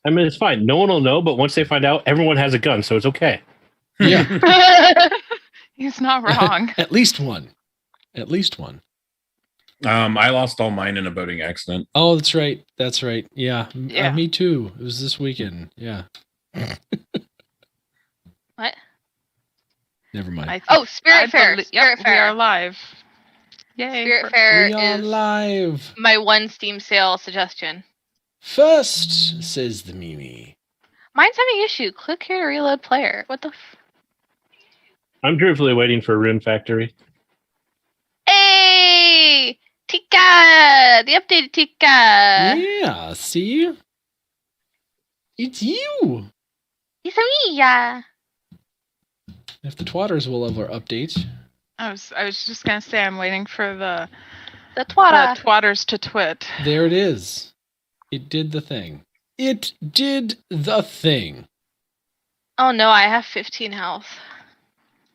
I mean, it's fine. No one will know, but once they find out, everyone has a gun, so it's okay. Yeah. He's not wrong. At least one. At least one. I lost all mine in a boating accident. Oh, that's right. That's right. Yeah. Yeah. Me too. It was this weekend. Yeah. What? Never mind. Spirit Fair. Yep, Spirit we Fair. are live. Yay. Spirit Fair We are is live. my one Steam sale suggestion. First, says the Mimi. Mine's having issue. Click here to reload player. What the I'm truthfully waiting for Rune Factory. Hey! Tika! The updated Tika! Yeah, see? It's you. It's me, yeah. If the twatters will ever update. I was just gonna say I'm waiting for the The twatters to twit. There it is. It did the thing. It did the thing. Oh no, I have 15 health.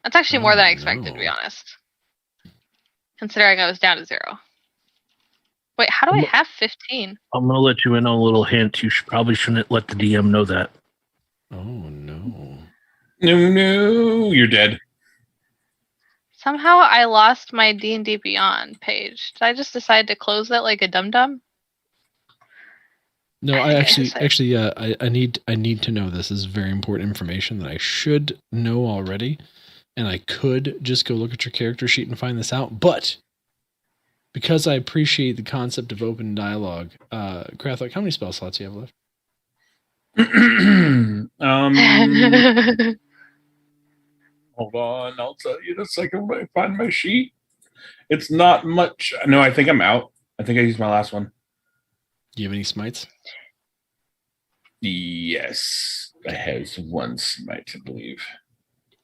That's actually more than I Oh, expected, to be no. honest. Considering I was down to 0. Wait, how do I have 15? I'm going to let you in on a little hint. You probably shouldn't let the DM know that. Oh, no. No, you're dead. Somehow I lost my D&D Beyond page. Did I just decide to close it like a dum-dum? No, I Yes, actually, I need to know this. This is very important information that I should know already, and I could just go look at your character sheet and find this out. But because I appreciate the concept of open dialogue, Krathok, how many spell slots do you have left? Hold on, I'll tell you in a second when I find my sheet. It's not much. No, I think I'm out. I think I used my last one. Do you have any smites? Yes, I have one smite, I believe.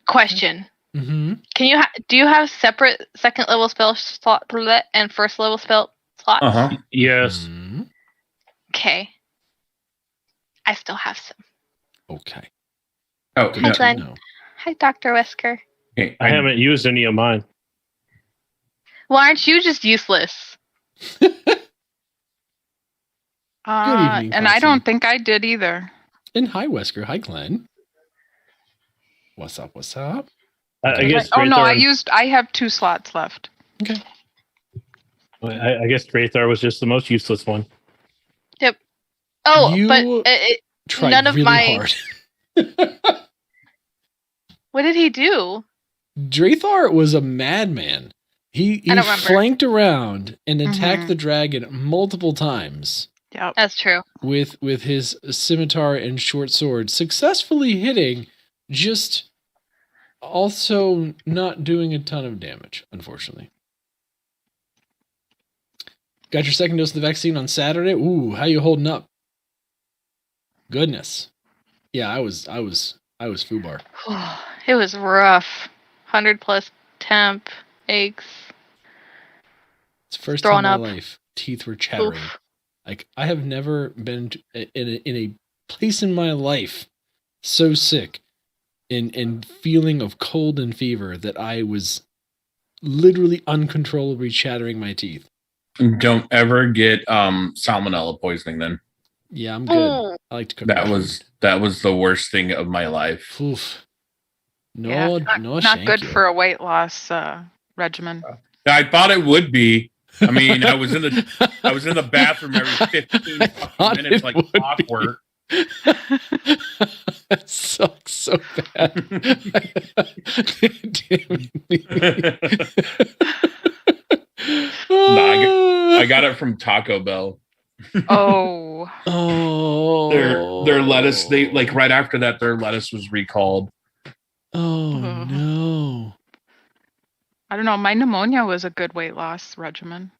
Question. Mm-hmm. Do you have separate second level spell slot and first level spell slots? Uh-huh. Yes. Mm-hmm. Okay. I still have some. Okay. Oh, Good no. to Glenn. know. Hi, Dr. Wesker. Okay, I haven't used any of mine. Well, aren't you just useless? Good evening, And I Foxy. don't think I did either. And hi, Wesker. Hi, Glenn. What's up? What's up? I guess. Oh no, Drathar- I have 2 slots left. Okay. I guess Drathar was just the most useless one. Oh, You but Tried none of really my. hard. What did he do? Drathar was a madman. He I don't remember. flanked around and attacked Mhm. the dragon multiple times Yep. That's true. with his scimitar and short sword, successfully hitting, just also not doing a ton of damage, unfortunately. Got your second dose of the vaccine on Saturday. Ooh, how you holding up? Goodness. Yeah, I was foobar. It was rough. 100 plus temp, aches. It's the first Throwing time in my up. life teeth were chattering. Oof. Like, I have never been in a place in my life so sick and feeling of cold and fever that I was literally uncontrollably chattering my teeth. Don't ever get salmonella poisoning then. Yeah, I'm good. Mm. I like to cook. That my was the worst thing of my life. food. Oof. No, Yeah, no, not thank good you. for a weight loss regimen. I thought it would be. I mean, I was in the bathroom every 15 I fucking thought minutes it like would be. clockwork. That sucks so bad. Damn it. I got it from Taco Bell. Oh. Oh. Their lettuce, they like right after that, their lettuce was recalled. Oh Mhm. no. I don't know. My pneumonia was a good weight loss regimen.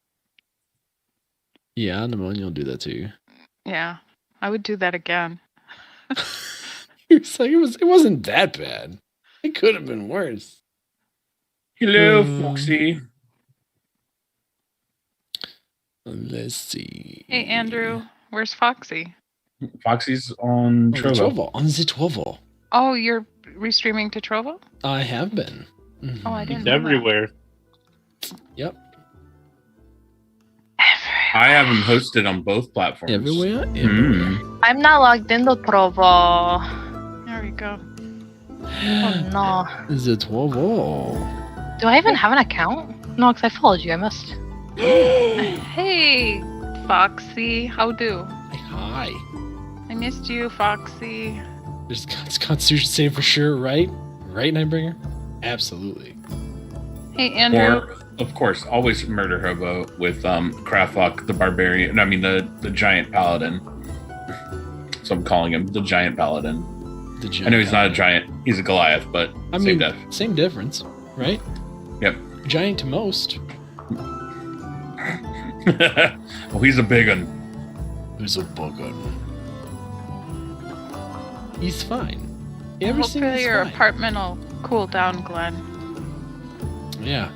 Yeah, pneumonia will do that to you. Yeah, I would do that again. It's like it wasn't that bad. It could have been worse. Hello, Foxy. Let's see. Hey, Andrew, where's Foxy? Foxy's on Oh, Trovo. Trovo. On the Trovo. Oh, you're restreaming to Trovo? I have been. Oh, I Mhm. didn't He's know that. everywhere. Yep. I I have them hosted on both platforms. Everywhere? I'm not logged into Trovo. There we go. Oh no. Is it 12? Do I even have an account? No, because I followed you. I must. Hey, Foxy. How do? Hi. I missed you, Foxy. It's Constitution save for sure, right? Right, Nightbringer? Absolutely. Hey, Andrew. Or, of course, always murder hobo with Krathok the barbarian. I mean the giant paladin. So I'm calling him the giant paladin. I know he's not a giant; he's a Goliath, but same difference, right? Yep. Giant to most. Oh, he's a big one. He's a big one. He's fine. Everything Hopefully is your fine. apartment will cool down, Glenn. Yeah.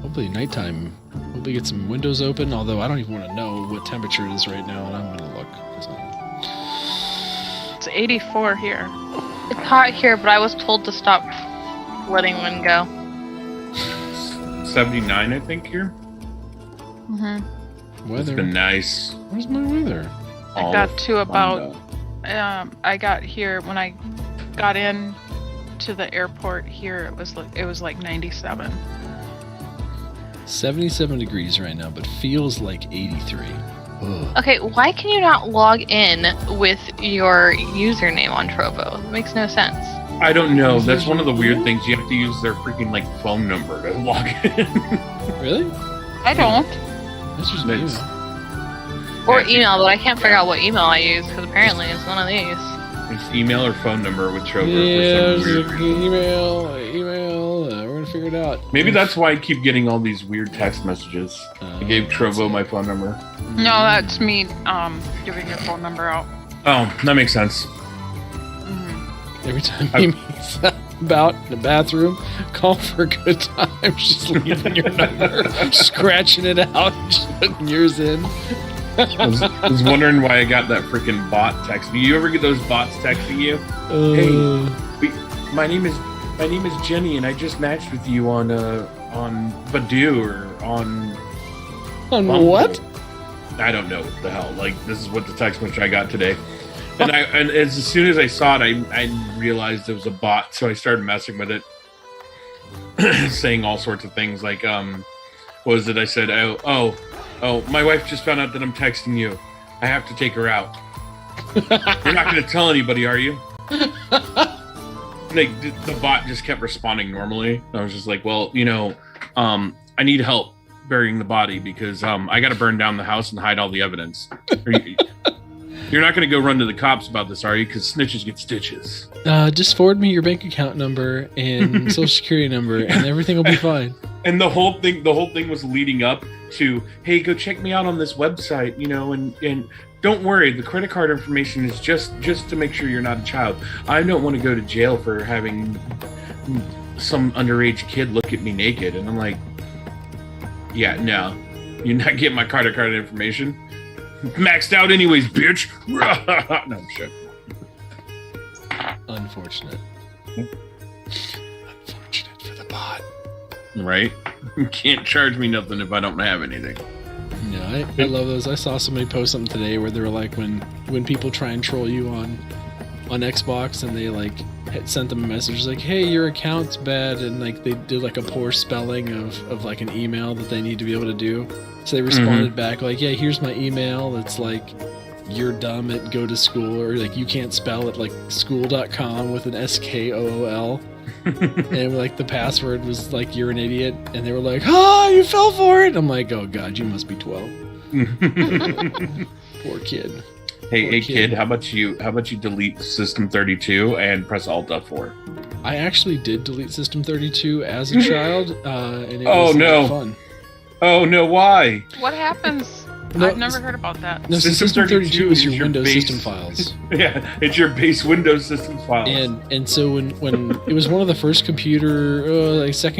Hopefully nighttime. Hopefully get some windows open. Although I don't even want to know what temperature it is right now, and I'm gonna look. It's 84 here. It's hot here, but I was told to stop letting wind go. 79, I think here. Mm-hmm. Weather. It's been nice. Where's my weather? I got to about. I got here when I got in to the airport here. It was like 97. 77 degrees right now, but feels like 83. Ugh. Okay, why can you not log in with your username on Trovo? It makes no sense. I don't know. That's one of the weird things. You have to use their freaking phone number to log in. Really? I don't. That's just Nice. email. Or email, but I can't figure out what email I use because apparently it's one of these. It's email or phone number with Trover Yeah, for some weird reason. email. We're gonna figure it out. Maybe that's why I keep getting all these weird text messages. I gave Trovo my phone number. No, that's me giving your phone number out. Oh, that makes sense. Mm-hmm. Every time he meets about in the bathroom, call for a good time. She's leaving your number, scratching it out, just putting yours in. I was wondering why I got that freaking bot text. Do you ever get those bots texting you? Hey, my name is Jenny, and I just matched with you on Badoo or on Bumble. What? I don't know what the hell. This is what the text message I got today. And as soon as I saw it, I realized it was a bot, so I started messing with it, saying all sorts of things like, what was it? I said, oh, my wife just found out that I'm texting you. I have to take her out. You're not going to tell anybody, are you? The bot just kept responding normally. I was just like, well, I need help burying the body because I got to burn down the house and hide all the evidence. You're not going to go run to the cops about this, are you? Because snitches get stitches. Just forward me your bank account number and social security number, and everything will be fine. And the whole thing was leading up to, hey, go check me out on this website, and don't worry, the credit card information is just to make sure you're not a child. I don't want to go to jail for having some underage kid look at me naked. And I'm like, yeah, no, you're not getting my credit card information. Maxed out anyways, bitch. No shit. Unfortunate. Unfortunate for the bot. Right? You can't charge me nothing if I don't have anything. Yeah, I love those. I saw somebody post something today where they were like, when people try and troll you on Xbox, and they had sent them a message like, hey, your account's bad, and they did a poor spelling of an email that they need to be able to do. So they responded back like, yeah, here's my email. It's you're dumb at go to school, or you can't spell it school.com with an SKOOL. And the password was you're an idiot, and they were like, you fell for it. I'm like, oh god, you must be 12. Poor kid. Hey kid, how about you delete System 32 and press Alt F4? I actually did delete System 32 as a child, and it was no fun. Oh no, why? What happens? No, I've never heard about that. No, System System 32 is your your Windows base- system files. Yeah, it's your base Windows system files. And so when it was one of the first second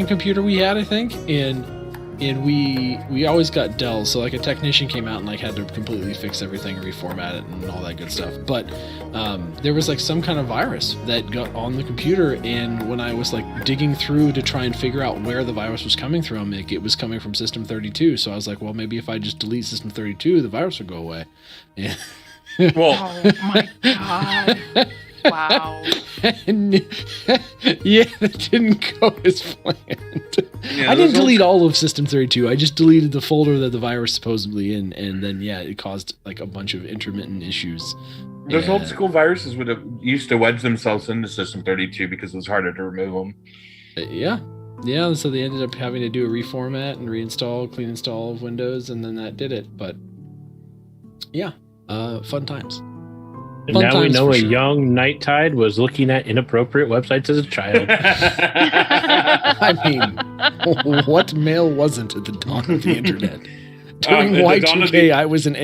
computer we had, I think, and and we always got Dell, so like a technician came out and like had to completely fix everything, reformat it, and all that good stuff. But there was like some kind of virus that got on the computer, and when I was like digging through to try and figure out where the virus was coming from, it was coming from System 32. So I was like, well, maybe if I just delete System 32, the virus would go away. Yeah. Well, Oh my god. Wow. And, yeah, that didn't go as planned. yeah, I didn't those delete all of System 32. I just deleted the folder that the virus supposedly in, and then yeah, it caused like a bunch of intermittent issues. Those old school viruses would have used to wedge themselves into System 32 because it was harder to remove them. Yeah. So they ended up having to do a reformat and reinstall, clean install of Windows, and then that did it. But yeah, fun times. And Fun now we times know for a sure. young Night Tide was looking at inappropriate websites as a child. I mean, what male wasn't at the dawn of the internet? During at the dawn of Y2K, the- I was in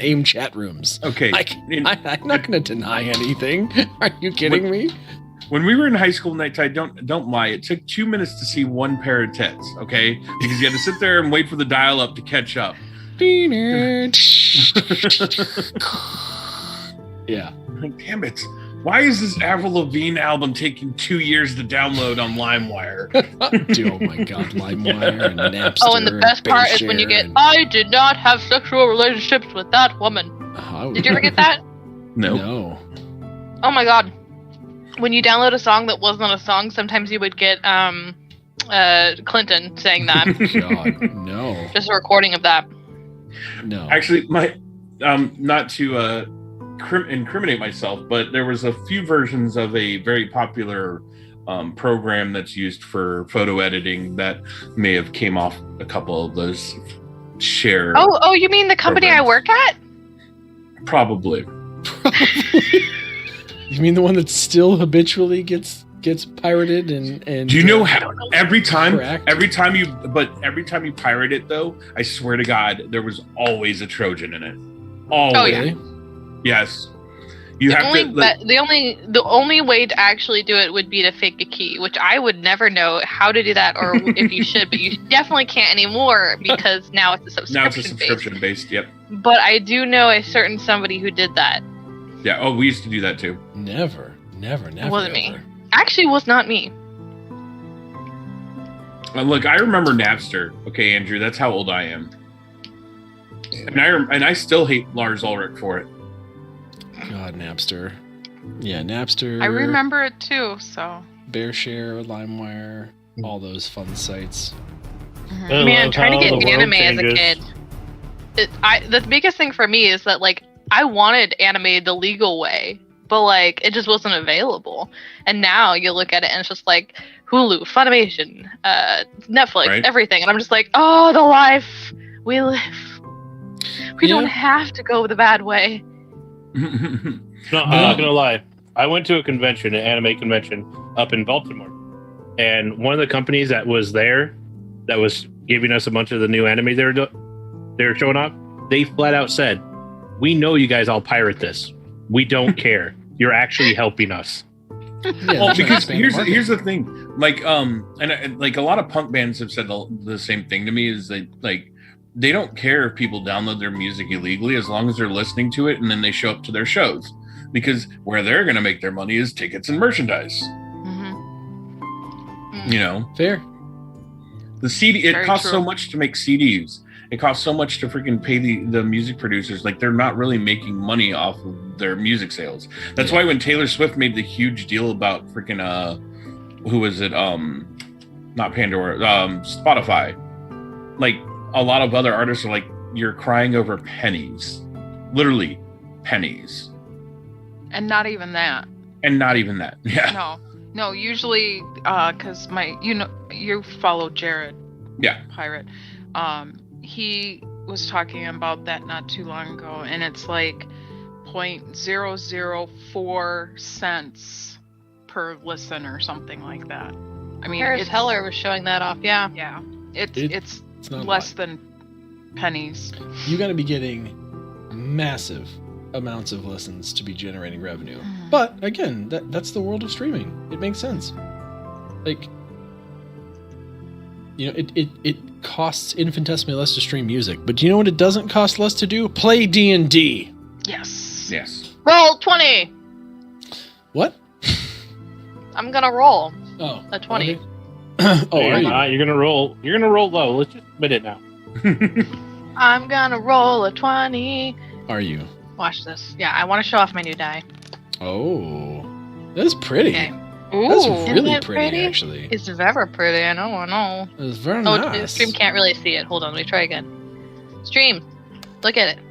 AIM chat rooms. Okay. I'm not going to deny anything. Are you kidding me? When we were in high school, Night Tide, don't lie. It took 2 minutes to see one pair of tits, okay? Because you had to sit there and wait for the dial-up to catch up. Yeah. Like, damn it. Why is this Avril Lavigne album taking 2 years to download on LimeWire? Oh my god, LimeWire and Napster. Oh, and the best part is when you get, I did not have sexual relationships with that woman. Did you ever get that? No. Oh my god. When you download a song that wasn't a song, sometimes you would get Clinton saying that. God, no. Just a recording of that. No. Actually, my not to incriminate myself, but there was a few versions of a very popular program that's used for photo editing that may have came off a couple of those share. Oh, you mean the company I programs. work at? Probably. You mean the one that still habitually gets pirated and Do you know how every time you pirate it though, I swear to God, there was always a Trojan in it. Always. Oh, yeah. Really? Yes. You have to. The only way to actually do it would be to fake a key, which I would never know how to do that, or if you should, but you definitely can't anymore because now it's a subscription. Now it's a subscription based. Yep. But I do know a certain somebody who did that. Yeah. Oh, we used to do that too. Never. It wasn't me. Actually, was not me. Look, I remember Napster. Okay, Andrew, that's how old I am. And I still hate Lars Ulrich for it. God, Napster. Yeah, Napster. I remember it too, so. BearShare, LimeWire, all those fun sites. I Man, love trying to how get the world anime as a changes. kid. The biggest thing for me is that, like, I wanted anime the legal way, but, like, it just wasn't available. And now you look at it and it's just like Hulu, Funimation, Netflix, Right. everything. And I'm just like, oh, the life we live. We Yeah. don't have to go the bad way. No, I'm not gonna lie. I went to a convention, an anime convention, up in Baltimore, and one of the companies that was there, that was giving us a bunch of the new anime they were showing off, they flat out said, "We know you guys all pirate this. We don't care. You're actually helping us." Yeah, Well, they're trying to because expand the market. here's the thing, like and like a lot of punk bands have said the same thing to me, is that like they don't care if people download their music illegally as long as they're listening to it and then they show up to their shows, because where they're going to make their money is tickets and merchandise. Mm-hmm. You know, Fair. the CD, it Very costs so true. much to make CDs. It costs so much to freaking pay the music producers. Like, they're not really making money off of their music sales. That's Yeah. why when Taylor Swift made the huge deal about freaking who was it? Not Pandora, Spotify. Like, a lot of other artists are like, you're crying over pennies, literally pennies, And not even that. and not even that. Yeah, No, usually, because you follow Jared. Yeah. Pirate. He was talking about that not too long ago, and it's like 0.004 cents per listen or something like that. I mean, Paris it's Heller was showing that off, yeah. Yeah, it's It's not less a lot. than pennies. You got to be getting massive amounts of listens to be generating revenue. Mhm. But again, that's the world of streaming. It makes sense. Like, You know, it costs infinitesimally less to stream music, but do you know what it doesn't cost less to do? Play D&D. Yes. Yes. Roll 20. What? I'm gonna roll Oh, a 20. okay. Oh, Hey, are you? You're gonna roll. You're gonna roll low. Let's just admit it now. I'm gonna roll a 20. Are you? Watch this. Yeah, I want to show off my new die. Oh, that's pretty. Okay. That's Ooh, really isn't it pretty, actually. It's very pretty. I know. It's very Oh, nice. Stream can't really see it. Hold on, let me try again. Stream, look at it.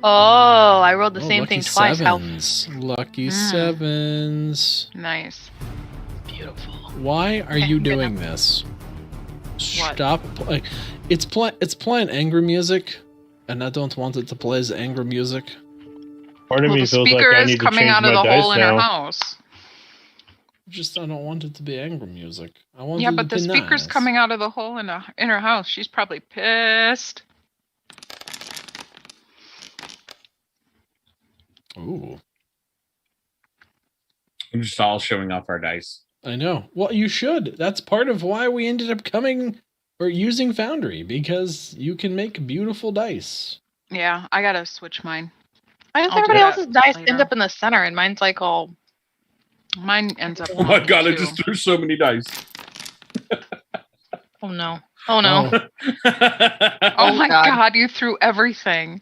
Oh, I rolled the same lucky thing twice. Sevens. Lucky sevens. Nice. Beautiful. Why are Okay, you I'm gonna- doing this? What? Stop. It's playing angry music, and I don't want it to play as angry music. Part of Well, me the feels speaker like I is need to coming change out of my the dice hole in now. her house. I don't want it to be angry music. I want Yeah, it but to the be speaker's nice. coming out of the hole in her house. She's probably pissed. Ooh, I'm just all showing off our dice. I know. Well, you should. That's part of why we ended up using Foundry, because you can make beautiful dice. Yeah, I gotta switch mine. Why does I'll do everybody that else's dice later. end up in the center and mine's like all. Mine ends up. Oh my wonky, god, I too. just threw so many dice. Oh no. Oh no. Oh. Oh my God. god, you threw everything.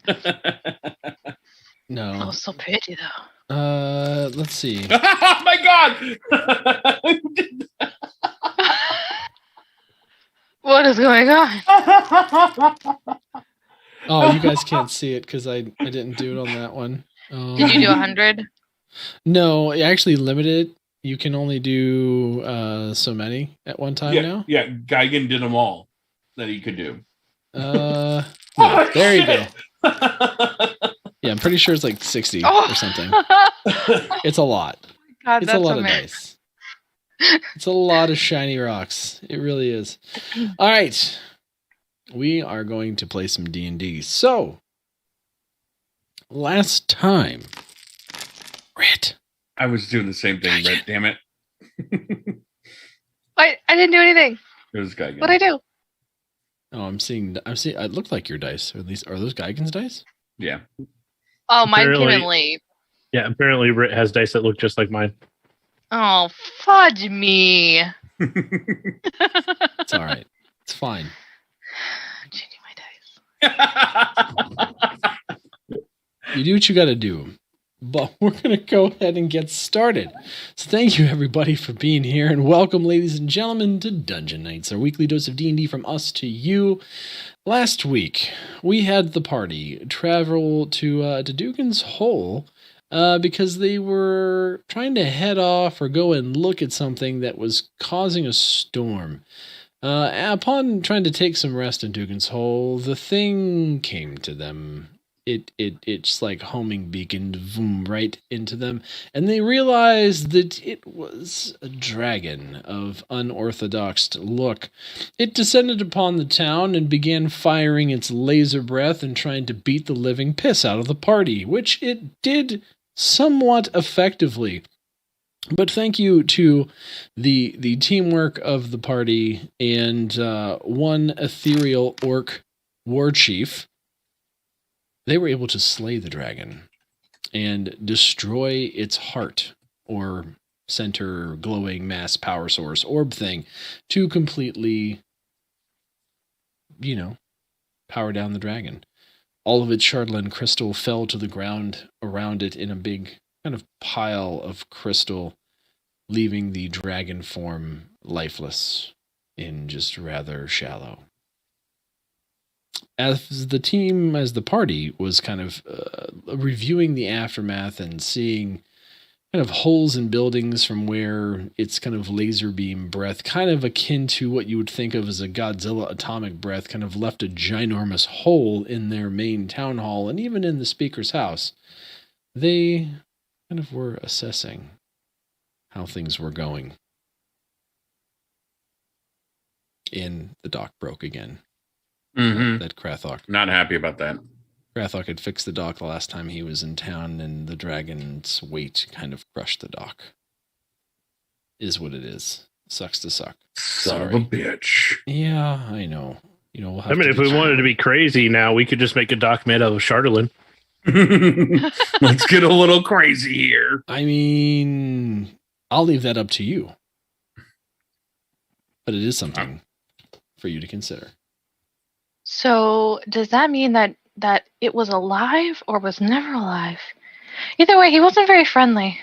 No. Oh, so pretty though. Let's see. Oh my god! What is going on? Oh, you guys can't see it because I didn't do it on that one. Did you do 100? No, I actually limited it. You can only do so many at one time now. Yeah, Geigen did them all that he could do. Yeah, Oh, there you shit. go. Yeah, I'm pretty sure it's like 60 Oh. or something. It's a lot. God, It's that's a lot of amazing. dice. It's a lot of shiny rocks. It really is. All right. We are going to play some D&D. So, last time, Rit. I was doing the same thing, but damn it. I didn't do anything. It was Geigen. What'd I do? Oh, I'm seeing. It looked like your dice. Or at least, are those Geigen's dice? Yeah. Oh, mine came Apparently- in late. Yeah, apparently Rit has dice that look just like mine. Oh, fudge me. It's all right. It's fine. Changing my dice. You do what you got to do. But we're going to go ahead and get started. So thank you, everybody, for being here. And welcome, ladies and gentlemen, to Dungeon Nytes, our weekly dose of D&D from us to you. Last week, we had the party travel to Dugan's Hole because they were trying to head off or go and look at something that was causing a storm. Upon trying to take some rest in Dugan's Hole, the thing came to them. It's like homing beacon, boom, right into them, and they realized that it was a dragon of unorthodox look. It descended upon the town and began firing its laser breath and trying to beat the living piss out of the party, which it did somewhat effectively. But thank you to the teamwork of the party and one ethereal orc war chief. They were able to slay the dragon and destroy its heart or center glowing mass power source orb thing to completely, power down the dragon. All of its Shardlin crystal fell to the ground around it in a big kind of pile of crystal, leaving the dragon form lifeless and just rather shallow. As the party was kind of reviewing the aftermath and seeing kind of holes in buildings from where its kind of laser beam breath, kind of akin to what you would think of as a Godzilla atomic breath, kind of left a ginormous hole in their main town hall and even in the speaker's house, they kind of were assessing how things were going. And the dock broke again. Mm-hmm. That Krathok. Not happy about that. Krathok had fixed the dock the last time he was in town, and the dragon's weight kind of crushed the dock. Is what it is. Sucks to suck. Son of a bitch. Yeah, I know. We'll have if we wanted to be crazy now, we could just make a doc made out of Chardalin. Let's get a little crazy here. I mean, I'll leave that up to you. But it is something for you to consider. So does that mean that it was alive or was never alive? Either way, he wasn't very friendly.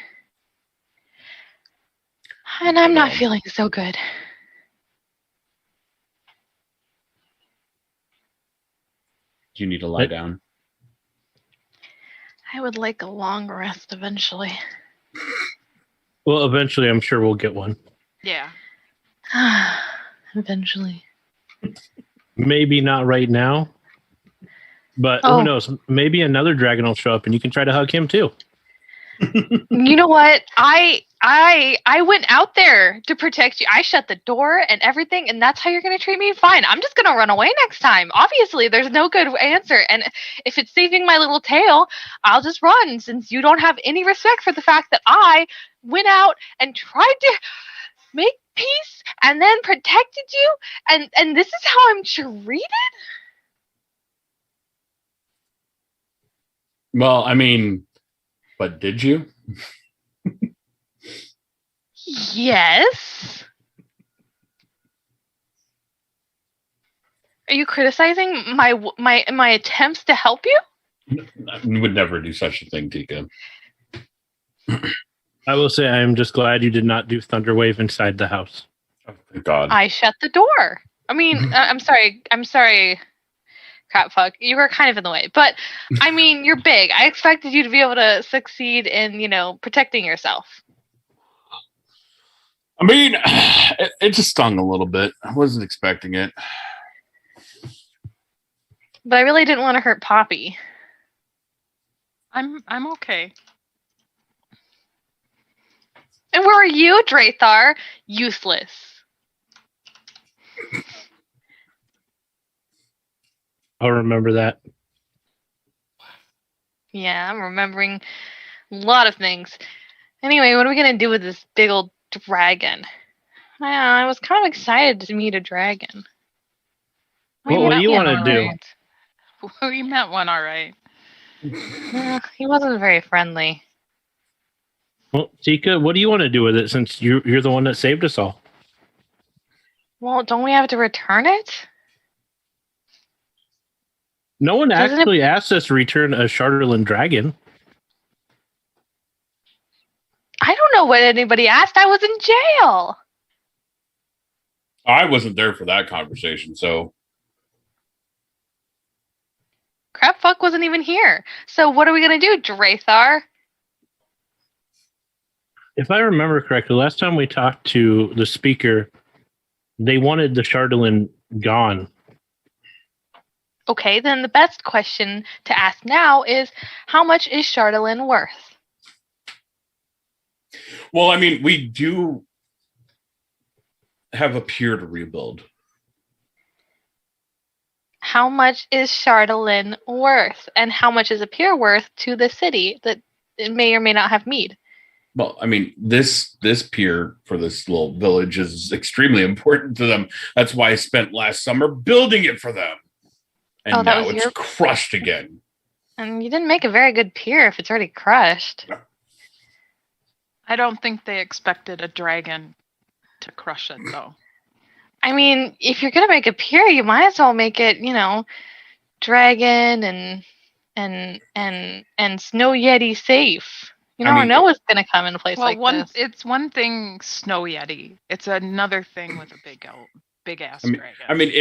And I'm not feeling so good. Do you need to lie down? I would like a long rest eventually. Well, eventually, I'm sure we'll get one. Yeah. Eventually. Maybe not right now, but who knows? Maybe another dragon will show up, and you can try to hug him too. You know what? I went out there to protect you. I shut the door and everything, and that's how you're going to treat me? Fine. I'm just going to run away next time. Obviously, there's no good answer. And if it's saving my little tail, I'll just run since you don't have any respect for the fact that I went out and tried to make peace and then protected you. And this is how I'm treated? Well, I mean, but did you? Yes. Are you criticizing my attempts to help you? I would never do such a thing, Tika. I will say I am just glad you did not do Thunderwave inside the house. Oh, thank God. I shut the door. I mean, I'm sorry. Crap, fuck. You were kind of in the way. But, I mean, you're big. I expected you to be able to succeed in, protecting yourself. I mean, it just stung a little bit. I wasn't expecting it. But I really didn't want to hurt Poppy. I'm okay. And where are you, Drathar? Useless. I'll remember that. Yeah, I'm remembering a lot of things. Anyway, what are we going to do with this big old dragon? I was kind of excited to meet a dragon. What do you want to do? Right. We met one, all right. He wasn't very friendly. Well, Tika, what do you want to do with it since you're the one that saved us all? Well, don't we have to return it? No one actually asked us to return a Chardalin dragon. I don't know what anybody asked. I was in jail. I wasn't there for that conversation, so. Crapfuck wasn't even here. So what are we going to do, Drathar? If I remember correctly, last time we talked to the speaker, they wanted the Chardalin gone. Okay, then the best question to ask now is, how much is Chardalin worth? Well, I mean, we do have a pier to rebuild. How much is Chardalin worth? And how much is a pier worth to the city that it may or may not have mead? Well, I mean, this pier for this little village is extremely important to them. That's why I spent last summer building it for them. And now it's crushed again. And you didn't make a very good pier if it's already crushed. I don't think they expected a dragon to crush it, though. I mean, if you're gonna make a pier, you might as well make it, dragon and snow yeti safe. You never know what's gonna come in a place like this. It's one thing, snow yeti. It's another thing with a big ass dragon. I mean,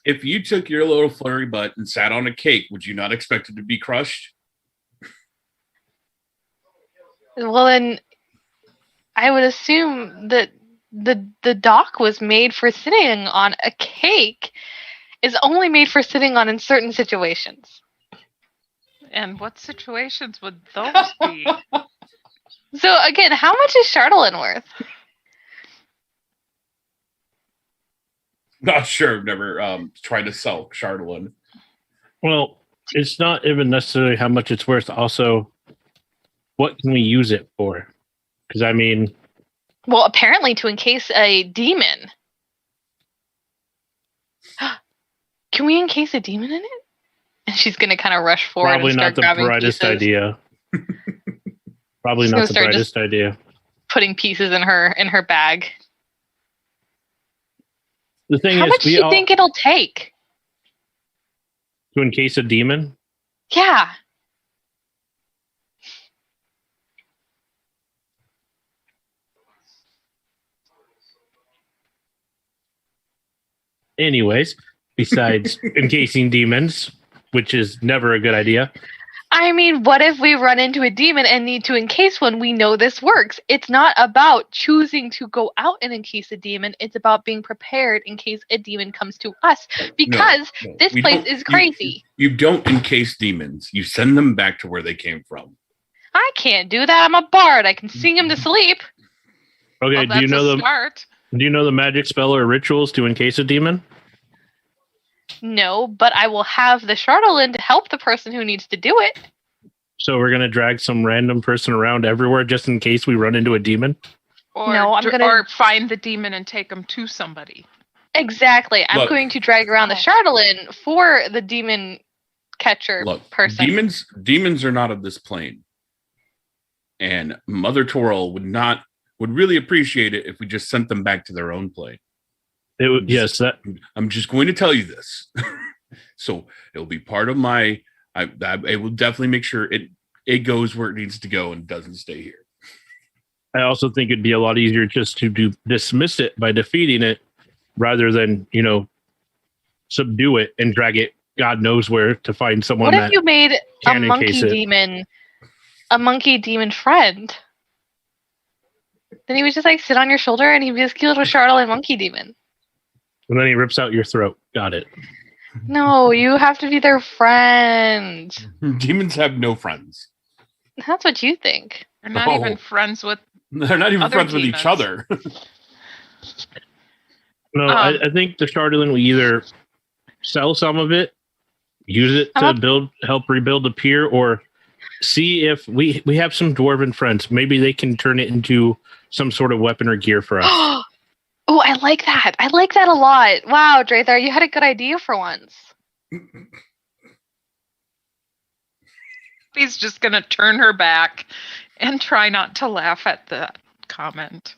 if you took your little flurry butt and sat on a cake, would you not expect it to be crushed? Well, then I would assume that the dock was made for sitting on. A cake is only made for sitting on in certain situations. And what situations would those be? So again, how much is Chardalin worth? Not sure. I've never tried to sell Chardalin. Well, it's not even necessarily how much it's worth. Also, what can we use it for? Because, I mean, Well, apparently to encase a demon. Can we encase a demon in it? And she's gonna kind of rush forward. Probably and not start the grabbing brightest pieces. idea. Probably She's not gonna the start brightest idea. Putting pieces in her bag. The thing How is, much do you think it'll take? To encase a demon? Yeah. Anyways, besides encasing demons, which is never a good idea. I mean, what if we run into a demon and need to encase one? We know this works. It's not about choosing to go out and encase a demon. It's about being prepared in case a demon comes to us. Because this place is crazy. You don't encase demons. You send them back to where they came from. I can't do that. I'm a bard. I can sing them to sleep. Okay, Well, do you know smart. Do you know the magic spell or rituals to encase a demon? No, but I will have the Charlatan to help the person who needs to do it. So we're gonna drag some random person around everywhere just in case we run into a demon? Or, No, I'm gonna- or find the demon and take him to somebody. Exactly. I'm Look. going to drag around the Charlatan for the demon catcher Look, person. demons are not of this plane. And Mother Toril would really appreciate it if we just sent them back to their own plane. I'm just going to tell you this. So it'll be part of my I will definitely make sure it goes where it needs to go and doesn't stay here. I also think it'd be a lot easier just to dismiss it by defeating it rather than, subdue it and drag it God knows where to find someone. What if you made a can monkey encase it. demon, a monkey demon friend? Then he would just sit on your shoulder and he'd be this cute little Charlatan monkey demon. And then he rips out your throat. Got it. No, you have to be their friend. Demons have no friends. That's what you think. They're not Oh. even friends with. They're not even Other friends with each demons. other. No, I think the Charlatan will either sell some of it, use it How to help rebuild the pier, or see if we have some dwarven friends. Maybe they can turn it into some sort of weapon or gear for us. Oh, I like that. I like that a lot. Wow, Drathar, you had a good idea for once. He's just gonna turn her back and try not to laugh at that comment.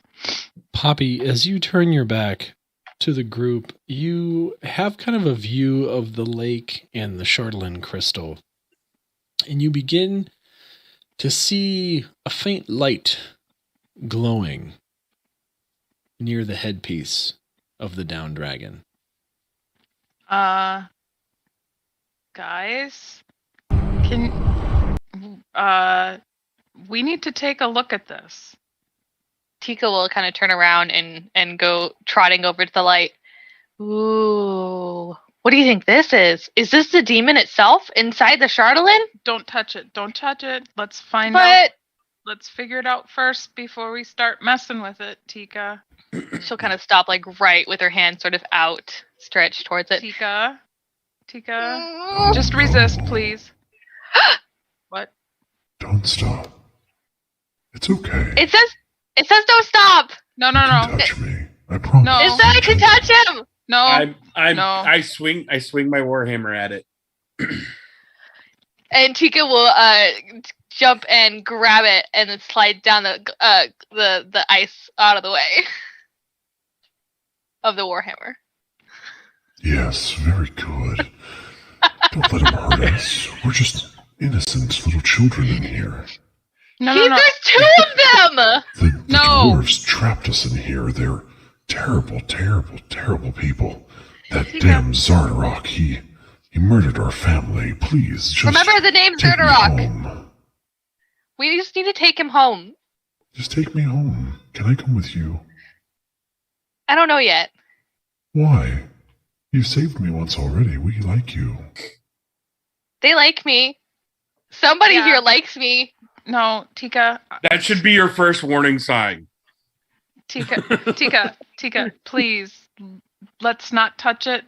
Poppy, as you turn your back to the group, you have kind of a view of the lake and the Charlatan crystal. And you begin to see a faint light glowing near the headpiece of the down dragon. Guys, we need to take a look at this. Tika will kind of turn around and go trotting over to the light. Ooh. What do you think this is? Is this the demon itself inside the Charlatan? Don't touch it. Don't touch it. Let's find out. But Let's figure it out first before we start messing with it, Tika. she'll kind of stop right with her hand sort of outstretched towards it. Tika, just resist, please. What? Don't stop. It's okay. It says don't stop. No. Touch me. I promise. No. It said I could touch him. No. I swing my warhammer at it. And Tika will jump and grab it and then slide down the ice out of the way of the warhammer. Yes, very good. Don't let him hurt us. We're just innocent little children in here. No. There's two of them. The No. dwarves trapped us in here. They're terrible, terrible, terrible people. That Tika. damn Zardarok, he murdered our family. Please, just Remember the name take me Zerdarok. home. We just need to take him home. Just take me home. Can I come with you? I don't know yet. Why? You saved me once already. We like you. They like me. Somebody Yeah. here likes me. No, Tika, That should be your first warning sign. Tika, please, let's not touch it.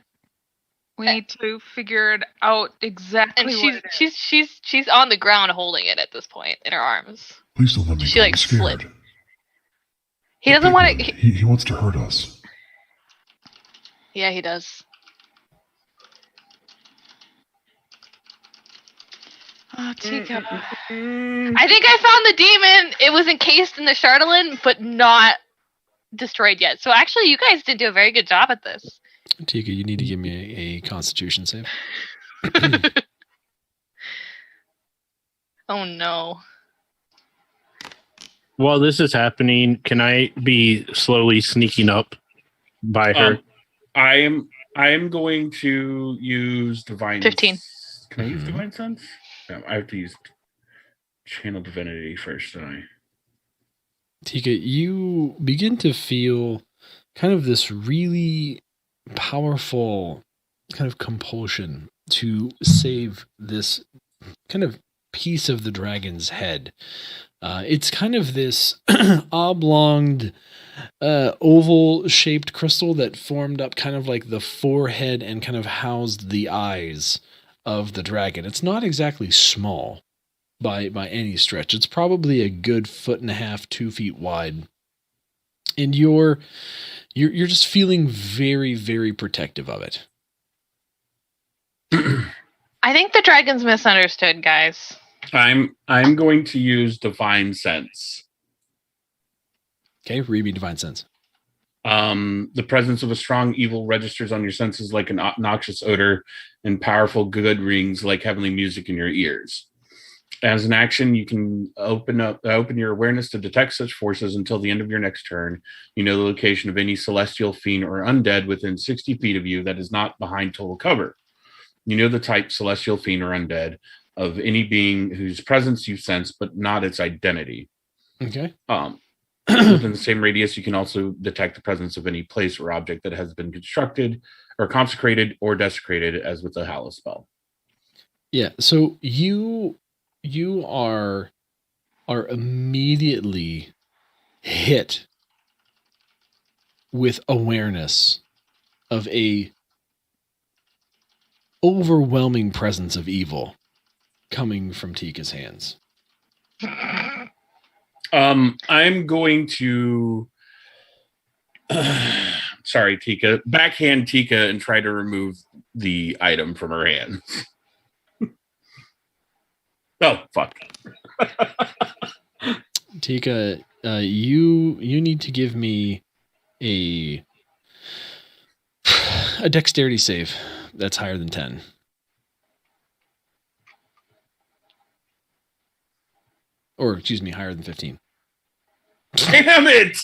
We need to figure it out exactly And what it is. she's on the ground holding it at this point in her arms. Please don't let me She, go. like, I'm scared. slid. He doesn't want to. He wants to hurt us. Yeah, he does. Oh, Tika. I think I found the demon. It was encased in the Chardalin, but not destroyed yet. So actually, you guys did do a very good job at this. Tika, you need to give me a Constitution save. Oh no. While this is happening, can I be slowly sneaking up by her? I am going to use divine. 15. Can I use divine sense? No, I have to use channel divinity first, don't I? Tika, you begin to feel kind of this really powerful kind of compulsion to save this kind of piece of the dragon's head. It's kind of this oblong, oval-shaped crystal that formed up kind of like the forehead and kind of housed the eyes of the dragon. It's not exactly small by any stretch. It's probably a good 1.5 2 feet wide. And you're just feeling very, very protective of it. I think the dragon's misunderstood, guys. I'm going to use divine sense. Okay, read me divine sense. The presence of a strong evil registers on your senses like an noxious odor, and powerful good rings like heavenly music in your ears. As an action, you can open your awareness to detect such forces until the end of your next turn. You know the location of any celestial fiend or undead within 60 feet of you that is not behind total cover. You know the type celestial fiend or undead of any being whose presence you sense, but not its identity. Okay. Within the same radius, you can also detect the presence of any place or object that has been constructed or consecrated or desecrated, as with the Hallow spell. Yeah, so you are immediately hit with awareness of a overwhelming presence of evil coming from Tika's hands. I'm going to sorry, Tika, backhand Tika and try to remove the item from her hands. Oh, fuck. Tika, you need to give me a dexterity save that's higher than 10. Or, excuse me, higher than 15. Damn it!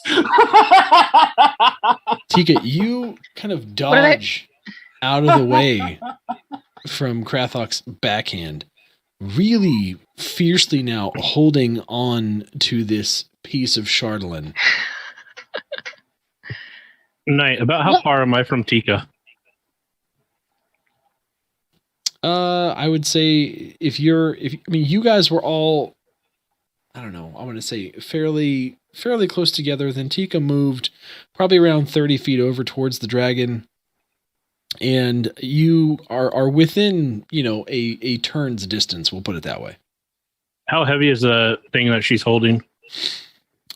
Tika, you kind of dodge out of the way from Krathok's backhand, really fiercely now holding on to this piece of Chardalin. Knight, about how far am I from Tika? I would say you guys were all, I don't know, I want to say fairly close together. Then Tika moved probably around 30 feet over towards the dragon. And you are within, a turn's distance, we'll put it that way. How heavy is the thing that she's holding?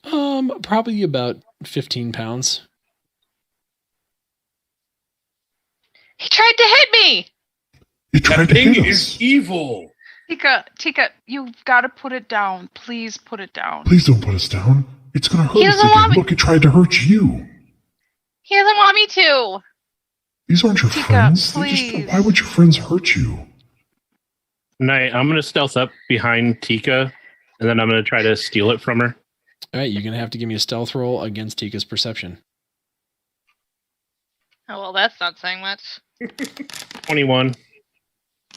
Probably about 15 pounds. He tried to hit me! He tried That to thing hit is us. evil. Tika, you've got to put it down. Please put it down. Please don't put us down. It's gonna He hurt us doesn't want again. me- Look, it tried to hurt you. He doesn't want me to. These aren't your Tika, friends. please. Why would your friends hurt you? Knight, I'm going to stealth up behind Tika, and then I'm going to try to steal it from her. All right, you're going to have to give me a stealth roll against Tika's perception. Oh, well, that's not saying much. 21.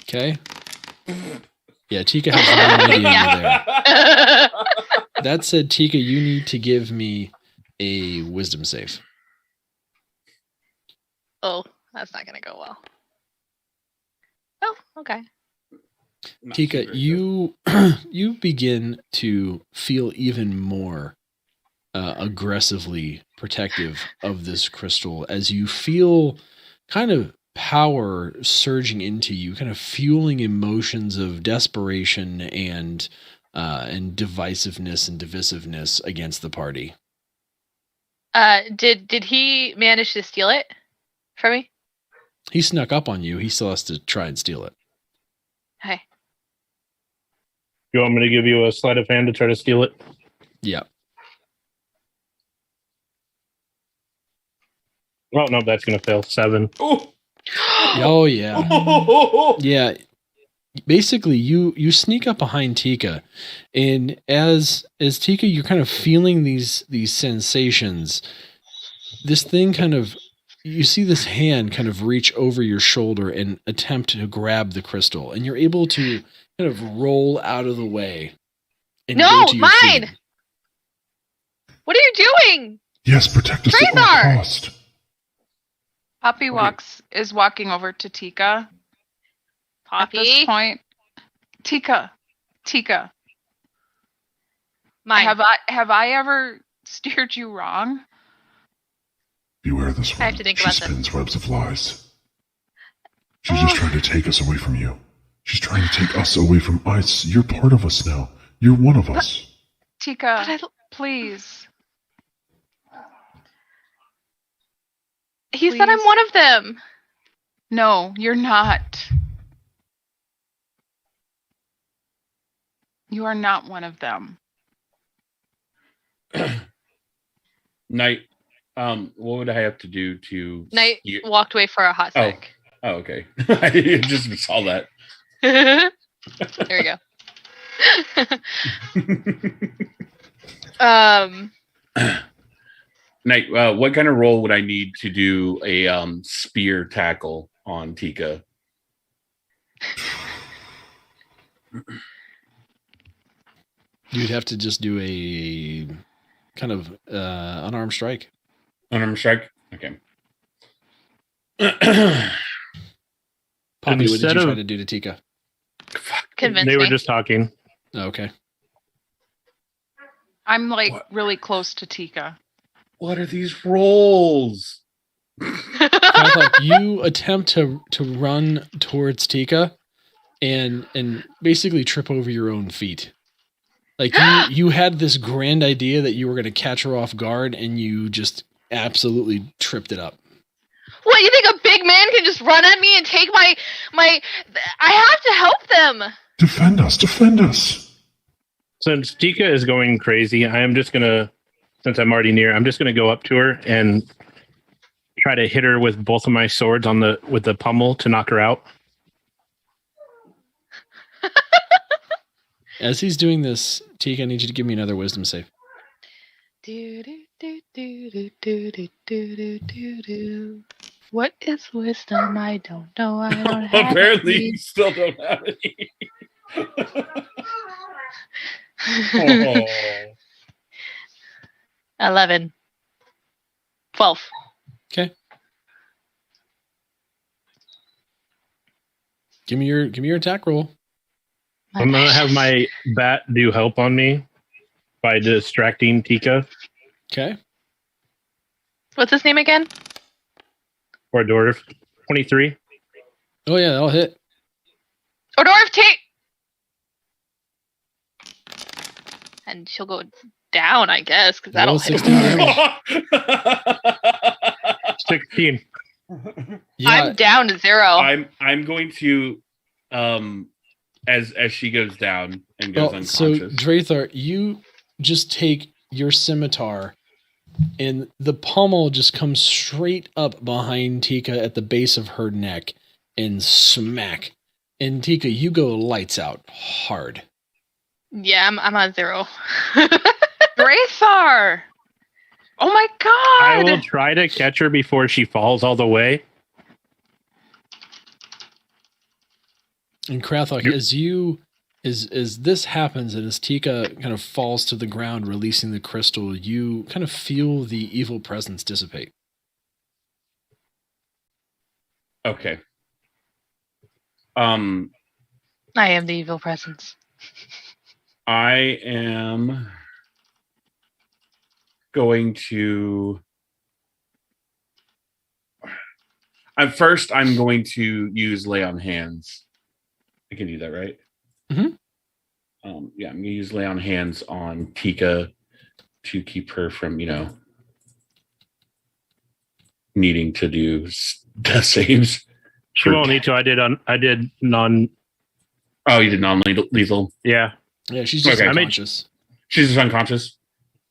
Okay. Yeah, Tika has no idea you're there. That said, Tika, you need to give me a wisdom save. Oh, that's not going to go well. Oh, okay. Tika, you begin to feel even more aggressively protective of this crystal as you feel kind of power surging into you, kind of fueling emotions of desperation and divisiveness and divisiveness against the party. Did he manage to steal it from me? He snuck up on you. He still has to try and steal it. Hey. You want me to give you a sleight of hand to try to steal it? Yeah. Oh no, that's gonna fail. 7. Oh. Oh yeah. Yeah. Basically, you sneak up behind Tika, and as Tika, you're kind of feeling these sensations. This thing kind of, you see this hand kind of reach over your shoulder and attempt to grab the crystal, and you're able to kind of roll out of the way. And No, go to your mine! feet. What are you doing? Yes, protect us at all Tracer! cost. Poppy is walking over to Tika. At this Poppy? point, Tika, Mine. have I ever steered you wrong? Beware this one. I have to think She about this. spins webs of lies. She's just trying to take us away from you. She's trying to take us away from ice. You're part of us now. You're one of us. Tika, But please. He said I'm Please. one of them. No, you're not. You are not one of them. Knight, what would I have to do to... Knight You... walked away for a hot sec. Oh, okay. I just saw that. There we go. Knight, what kind of role would I need to do a spear tackle on Tika? You'd have to just do a kind of unarmed strike. Unarmed strike? Okay. Poppy, what did Instead you try of- to do to Tika? Convince They were me. just talking. Oh, okay. I'm like What? really close to Tika. What are these rolls? Like you attempt to run towards Tika and basically trip over your own feet. Like you had this grand idea that you were going to catch her off guard, and you just absolutely tripped it up. What, you think a big man can just run at me and take my... I have to help them! Defend us, defend us. Since Tika is going crazy, I am just gonna, since I'm already near, I'm just gonna go up to her and try to hit her with both of my swords with the pommel to knock her out. As he's doing this, Tika, I need you to give me another wisdom save. What is wisdom? I don't know. I don't have Apparently, any. you still don't have any. Oh. 11. 12. Okay. Give me your attack roll. I'm gonna have my bat do help on me by distracting Tika Okay. What's his name again? or Dwarf. 23. Oh yeah, that'll hit. Odorf, take! And she'll go down, I guess, because that'll Roll hit. 16 damage. 16. Yeah, I'm down to 0. I'm going to as she goes down and goes well, so unconscious. Drathar, you just take your scimitar, and the pommel just comes straight up behind Tika at the base of her neck and smack. And Tika, you go lights out hard. Yeah, I'm on 0. Drathar! Oh my I will god! try to catch her before she falls all the way. And Krathok, as this happens and as Tika kind of falls to the ground, releasing the crystal, you kind of feel the evil presence dissipate. Okay. I am the evil presence. I am going to. I'm going to use lay on hands. I can do that, right? Mhm. Yeah, I'm gonna use lay on hands on Tika to keep her from, needing to do death saves. She won't need to. I did non. Oh, you did non-lethal? Yeah. Yeah, she's just Okay. unconscious. She's just unconscious?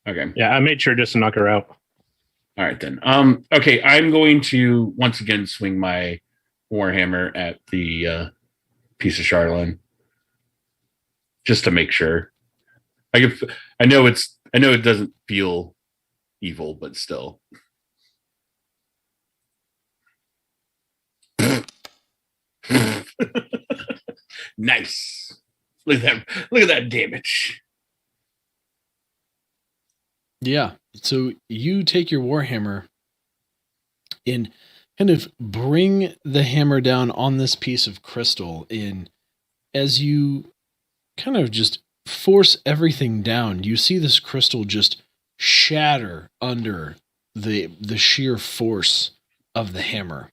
Okay. Yeah, I made sure just to knock her out. All right, then. Okay, I'm going to once again swing my Warhammer at the piece of Charlene. Just to make sure. Like I know it doesn't feel evil, but still. Nice. Look at that damage. Yeah. So you take your warhammer and kind of bring the hammer down on this piece of crystal. And as you kind of just force everything down, you see this crystal just shatter under the sheer force of the hammer,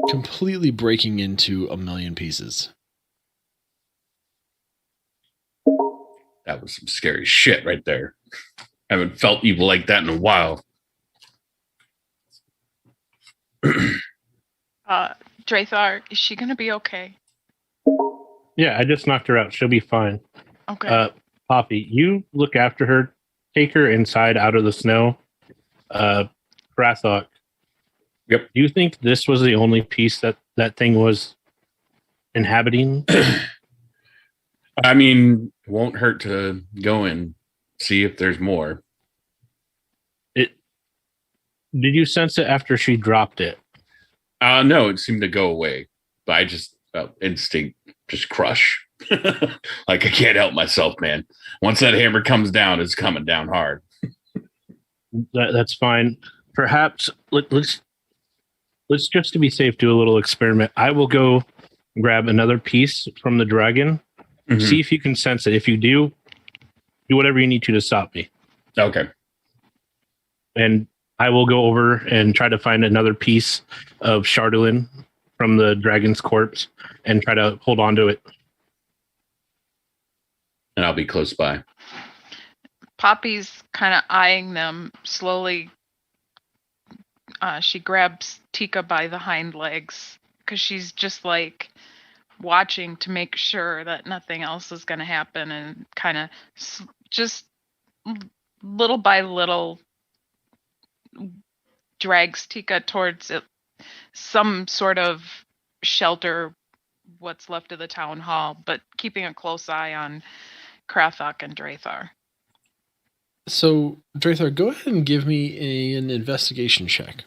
completely breaking into a million pieces. That was some scary shit right there. I haven't felt evil like that in a while. Drathar, is she gonna be okay? Yeah, I just knocked her out. She'll be fine. Okay. Poppy, you look after her. Take her inside out of the snow. Krathok. Yep. Do you think this was the only piece that thing was inhabiting? I mean, it won't hurt to go and see if there's more. Did you sense it after she dropped it? No, it seemed to go away. But I just instinct just crush. Like I can't help myself, man. Once that hammer comes down, it's coming down hard. That's fine. Perhaps let's just to be safe do a little experiment. I will go grab another piece from the dragon. Mm-hmm. See if you can sense it. If you do whatever you need to stop me. Okay. And I will go over and try to find another piece of Chardolin from the dragon's corpse and try to hold on to it. And I'll be close by. Poppy's kind of eyeing them slowly. She grabs Tika by the hind legs because she's just like watching to make sure that nothing else is going to happen, and kind of just little by little drags Tika towards some sort of shelter, what's left of the town hall, but keeping a close eye on Krathok and Drathar. So, Drathar, go ahead and give me an investigation check.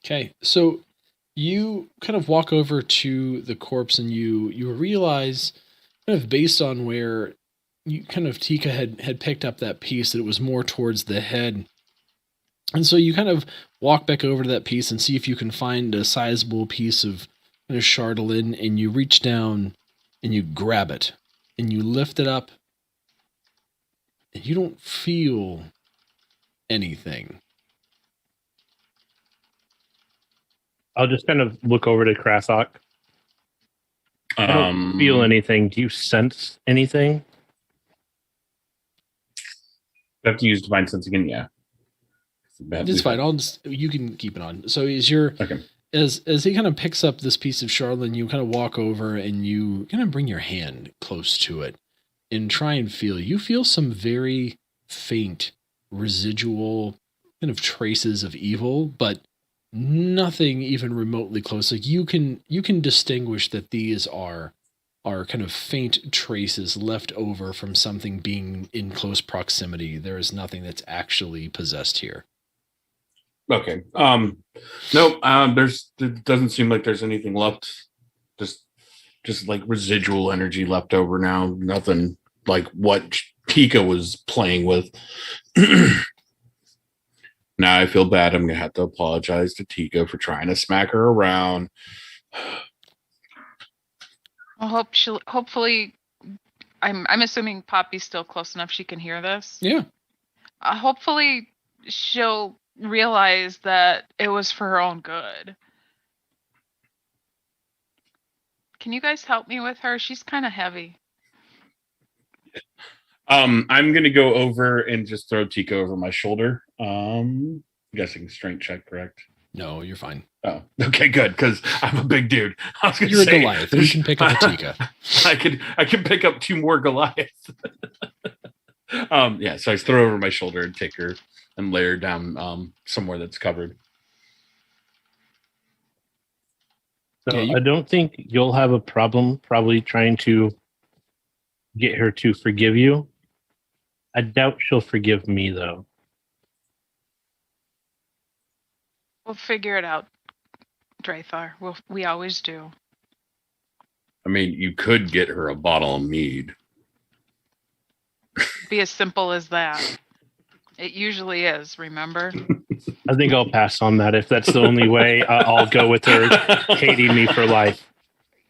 Okay, so you kind of walk over to the corpse and you realize, kind of based on where you kind of Tika had picked up that piece, that it was more towards the head. And so you kind of walk back over to that piece and see if you can find a sizable piece of kind of Chardolin, and you reach down and you grab it and you lift it up and you don't feel anything. I'll just kind of look over to Krathok. I don't feel anything. Do you sense anything? I have to use divine sense again. Yeah, it's fine. You can keep it on. So as he kind of picks up this piece of Charlene, you kind of walk over and you kind of bring your hand close to it and try and feel. You feel some very faint residual kind of traces of evil, but nothing even remotely close. Like you can distinguish that these are kind of faint traces left over from something being in close proximity. There is nothing that's actually possessed here. Okay. Nope. It doesn't seem like there's anything left. Just like residual energy left over now. Nothing like what Tika was playing with. Now I feel bad. I'm gonna have to apologize to Tika for trying to smack her around. Well, hopefully, I'm assuming Poppy's still close enough she can hear this. Yeah. Hopefully, she'll realize that it was for her own good. Can you guys help me with her? She's kind of heavy. I'm gonna go over and just throw Tika over my shoulder. I'm guessing strength check, correct? No, you're fine. Oh, okay, good, because I'm a big dude. I was gonna You're say, a Goliath. You can pick up a Tika. I can pick up 2 more Goliaths. Yeah, so I just throw over my shoulder and take her and lay her down somewhere that's covered. So Yeah, I don't think you'll have a problem probably trying to get her to forgive you. I doubt she'll forgive me, though. We'll figure it out, Drathar. We always do. I mean, you could get her a bottle of mead. Be as simple as that. It usually is, remember? I think I'll pass on that. If that's the only way, I'll go with her hating me for life.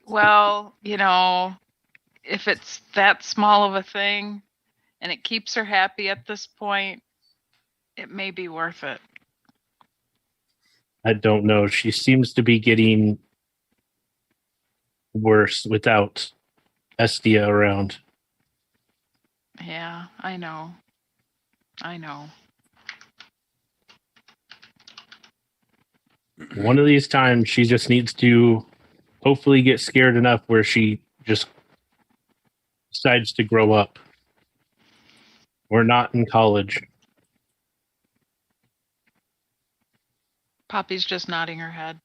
Well, if it's that small of a thing and it keeps her happy at this point, it may be worth it. I don't know. She seems to be getting worse without Estia around. Yeah, I know. One of these times, she just needs to hopefully get scared enough where she just decides to grow up. We're not in college. Poppy's just nodding her head.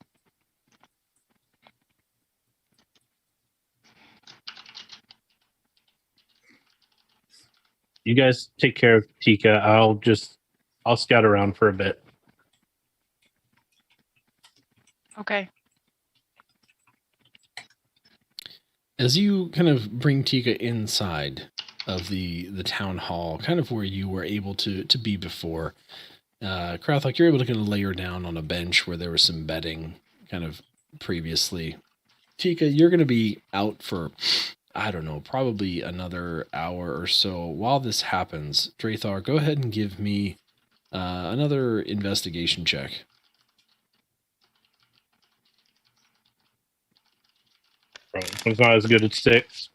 You guys take care of Tika. I'll scout around for a bit. Okay. As you kind of bring Tika inside of the town hall, kind of where you were able to be before, Krathok, you're able to kind of lay her down on a bench where there was some bedding kind of previously. Tika, you're going to be out for, I don't know, probably another hour or so. While this happens, Drathar, go ahead and give me another investigation check. It's not as good as 6.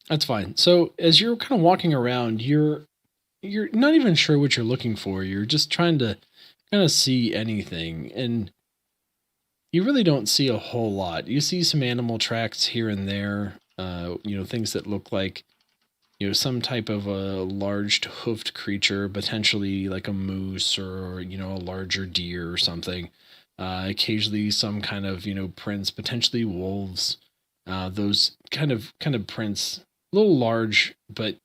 That's fine. So as you're kind of walking around, you're not even sure what you're looking for. You're just trying to kind of see anything, and you really don't see a whole lot. You see some animal tracks here and there, things that look like, some type of a large hoofed creature, potentially like a moose or, a larger deer or something. Occasionally some kind of, prints, potentially wolves. Those kind of prints, a little large, but,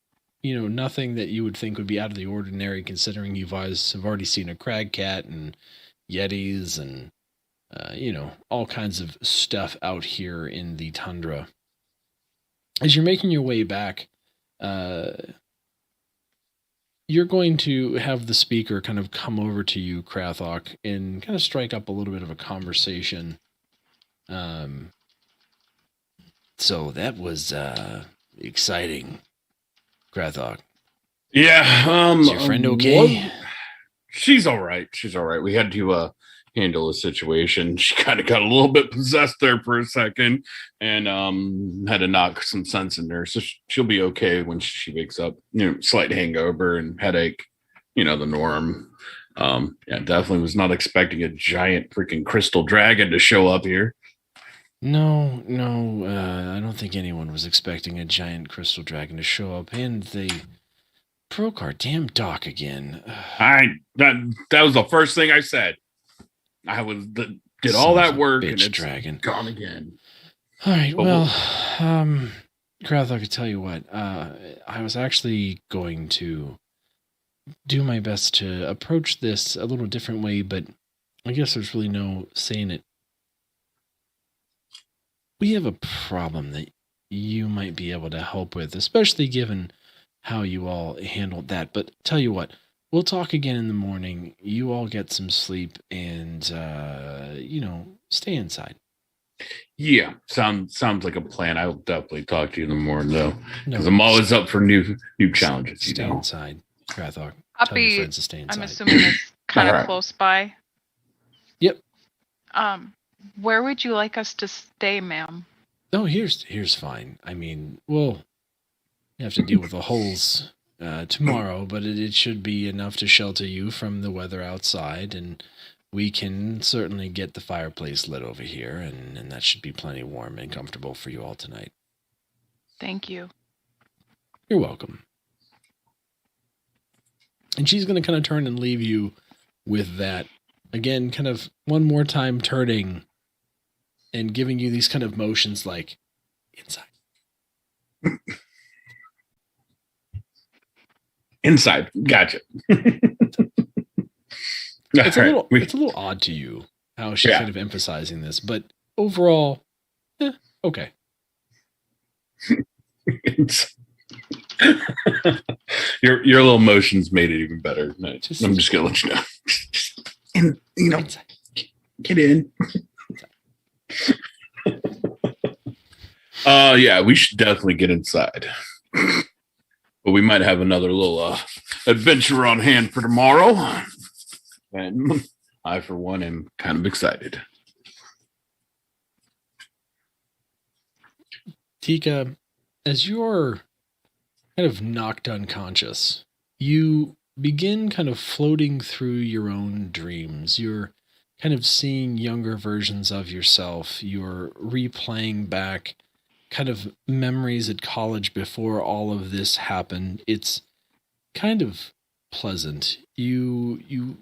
nothing that you would think would be out of the ordinary, considering you guys have already seen a crag cat and yetis and, all kinds of stuff out here in the tundra. As you're making your way back, you're going to have the speaker kind of come over to you, Krathok, and kind of strike up a little bit of a conversation. So that was exciting, Krathok. Yeah. Is your friend okay? Well, she's all right. We had to handle a situation. She kind of got a little bit possessed there for a second, and had to knock some sense in her. So she'll be okay when she wakes up. Slight hangover and headache. The norm. Yeah, definitely was not expecting a giant freaking crystal dragon to show up here. No, I don't think anyone was expecting a giant crystal dragon to show up, and they broke our damn dock again. That was the first thing I said. I did all that work and it's dragon gone again. All right, well, Krath, I could tell you what. I was actually going to do my best to approach this a little different way, but I guess there's really no saying it. We have a problem that you might be able to help with, especially given how you all handled that. But tell you what, we'll talk again in the morning. You all get some sleep and, stay inside. Yeah, sounds like a plan. I'll definitely talk to you in the morning, though, because I'm always up for new challenges. Stay inside, Krathok. Tell your Poppy, friends to stay inside. I'm assuming it's kind of Alright. close by. Yep. Where would you like us to stay, ma'am? Oh, here's fine. I mean, well, you have to deal with the holes tomorrow, but it should be enough to shelter you from the weather outside, and we can certainly get the fireplace lit over here, and that should be plenty warm and comfortable for you all tonight. Thank you. You're welcome. And she's going to kind of turn and leave you with that. Again, kind of one more time turning and giving you these kind of motions like inside. Inside. Gotcha. It's a little odd to you how she's kind of emphasizing this, but overall, okay. Your little motions made it even better. No, I'm just gonna let you know. And get in. Yeah, we should definitely get inside. But we might have another little adventure on hand for tomorrow. And I, for one, am kind of excited. Tika, as you're kind of knocked unconscious, you begin kind of floating through your own dreams. You're kind of seeing younger versions of yourself. You're replaying back kind of memories at college before all of this happened. It's kind of pleasant. You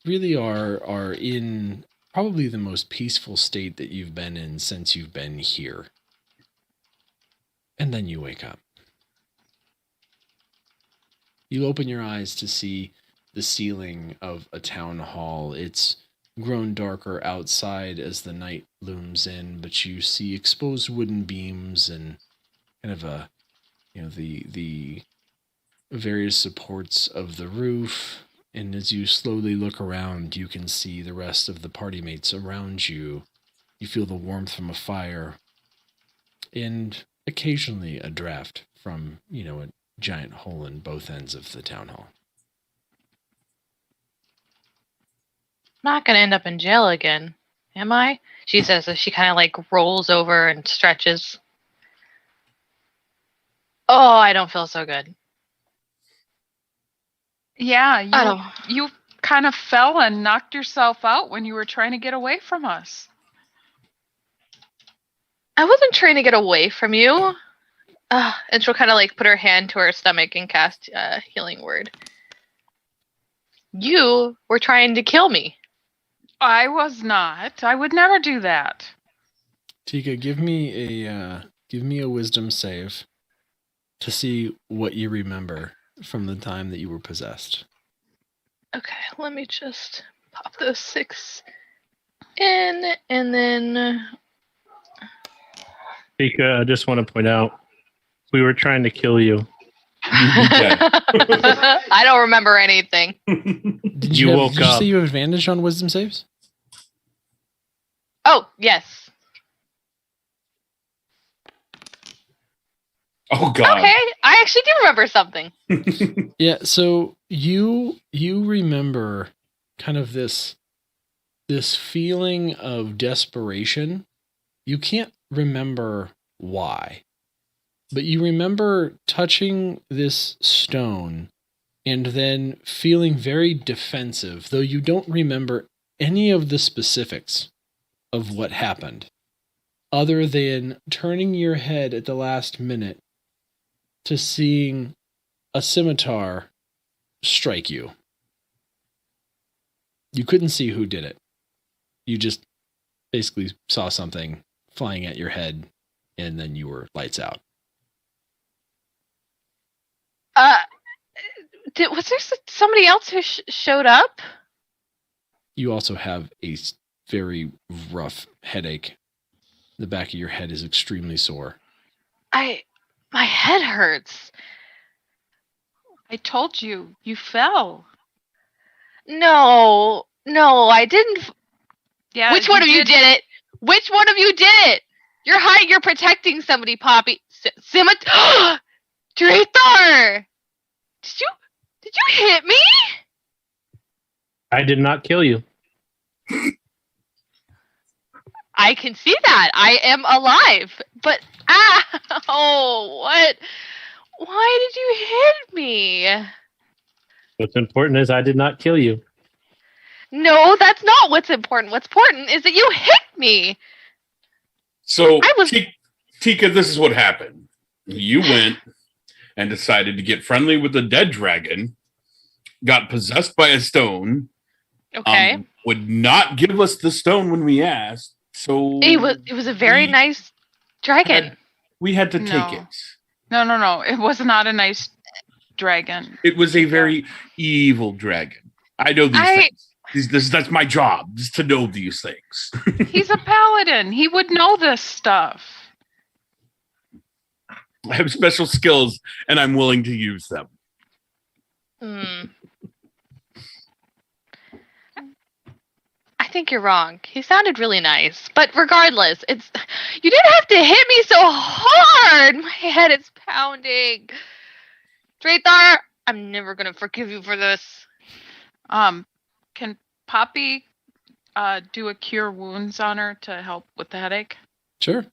really are in probably the most peaceful state that you've been in since you've been here. And then you wake up. You open your eyes to see the ceiling of a town hall. It's grown darker outside as the night looms in, but you see exposed wooden beams and kind of the various supports of the roof. And as you slowly look around, you can see the rest of the party mates around you. You feel the warmth from a fire and occasionally a draft from, a giant hole in both ends of the town hall. I'm not going to end up in jail again, am I? She says as she kind of rolls over and stretches. Oh, I don't feel so good. Yeah, you kind of fell and knocked yourself out when you were trying to get away from us. I wasn't trying to get away from you. And she'll kind of put her hand to her stomach and cast a healing word. You were trying to kill me. I was not. I would never do that. Tika, give me a wisdom save to see what you remember from the time that you were possessed. Okay, let me just pop those 6 in, and then... Tika, I just want to point out, we were trying to kill you. I don't remember anything. Did you say you have advantage on wisdom saves? Oh, yes. Oh, God. Okay, I actually do remember something. Yeah, so you remember kind of this feeling of desperation. You can't remember why, but you remember touching this stone and then feeling very defensive, though you don't remember any of the specifics of what happened, other than turning your head at the last minute to seeing a scimitar strike you. You couldn't see who did it. You just basically saw something flying at your head, and then you were lights out. Was there somebody else who showed up? You also have a very rough headache. The back of your head is extremely sore. My head hurts. I told you, you fell. No, I didn't. Yeah. Which one of you did it? Which one of you did it? You're protecting somebody, Poppy. Scimitar! Drethar! Did you hit me? I did not kill you. I can see that. I am alive. But what? Why did you hit me? What's important is I did not kill you. No, that's not what's important. What's important is that you hit me. So, I was- Tika, this is what happened. You went and decided to get friendly with the dead dragon, got possessed by a stone, Okay. would not give us the stone when we asked, so It was a very nice dragon. we had to No. take it. No. It was not a nice dragon. It was a very evil dragon. I know these things. That's my job, is to know these things. He's a paladin. He would know this stuff. I have special skills, and I'm willing to use them. I think you're wrong. He sounded really nice, but regardless, you didn't have to hit me so hard. My head is pounding. Drathar, I'm never gonna forgive you for this. Can Poppy do a cure wounds on her to help with the headache? Sure.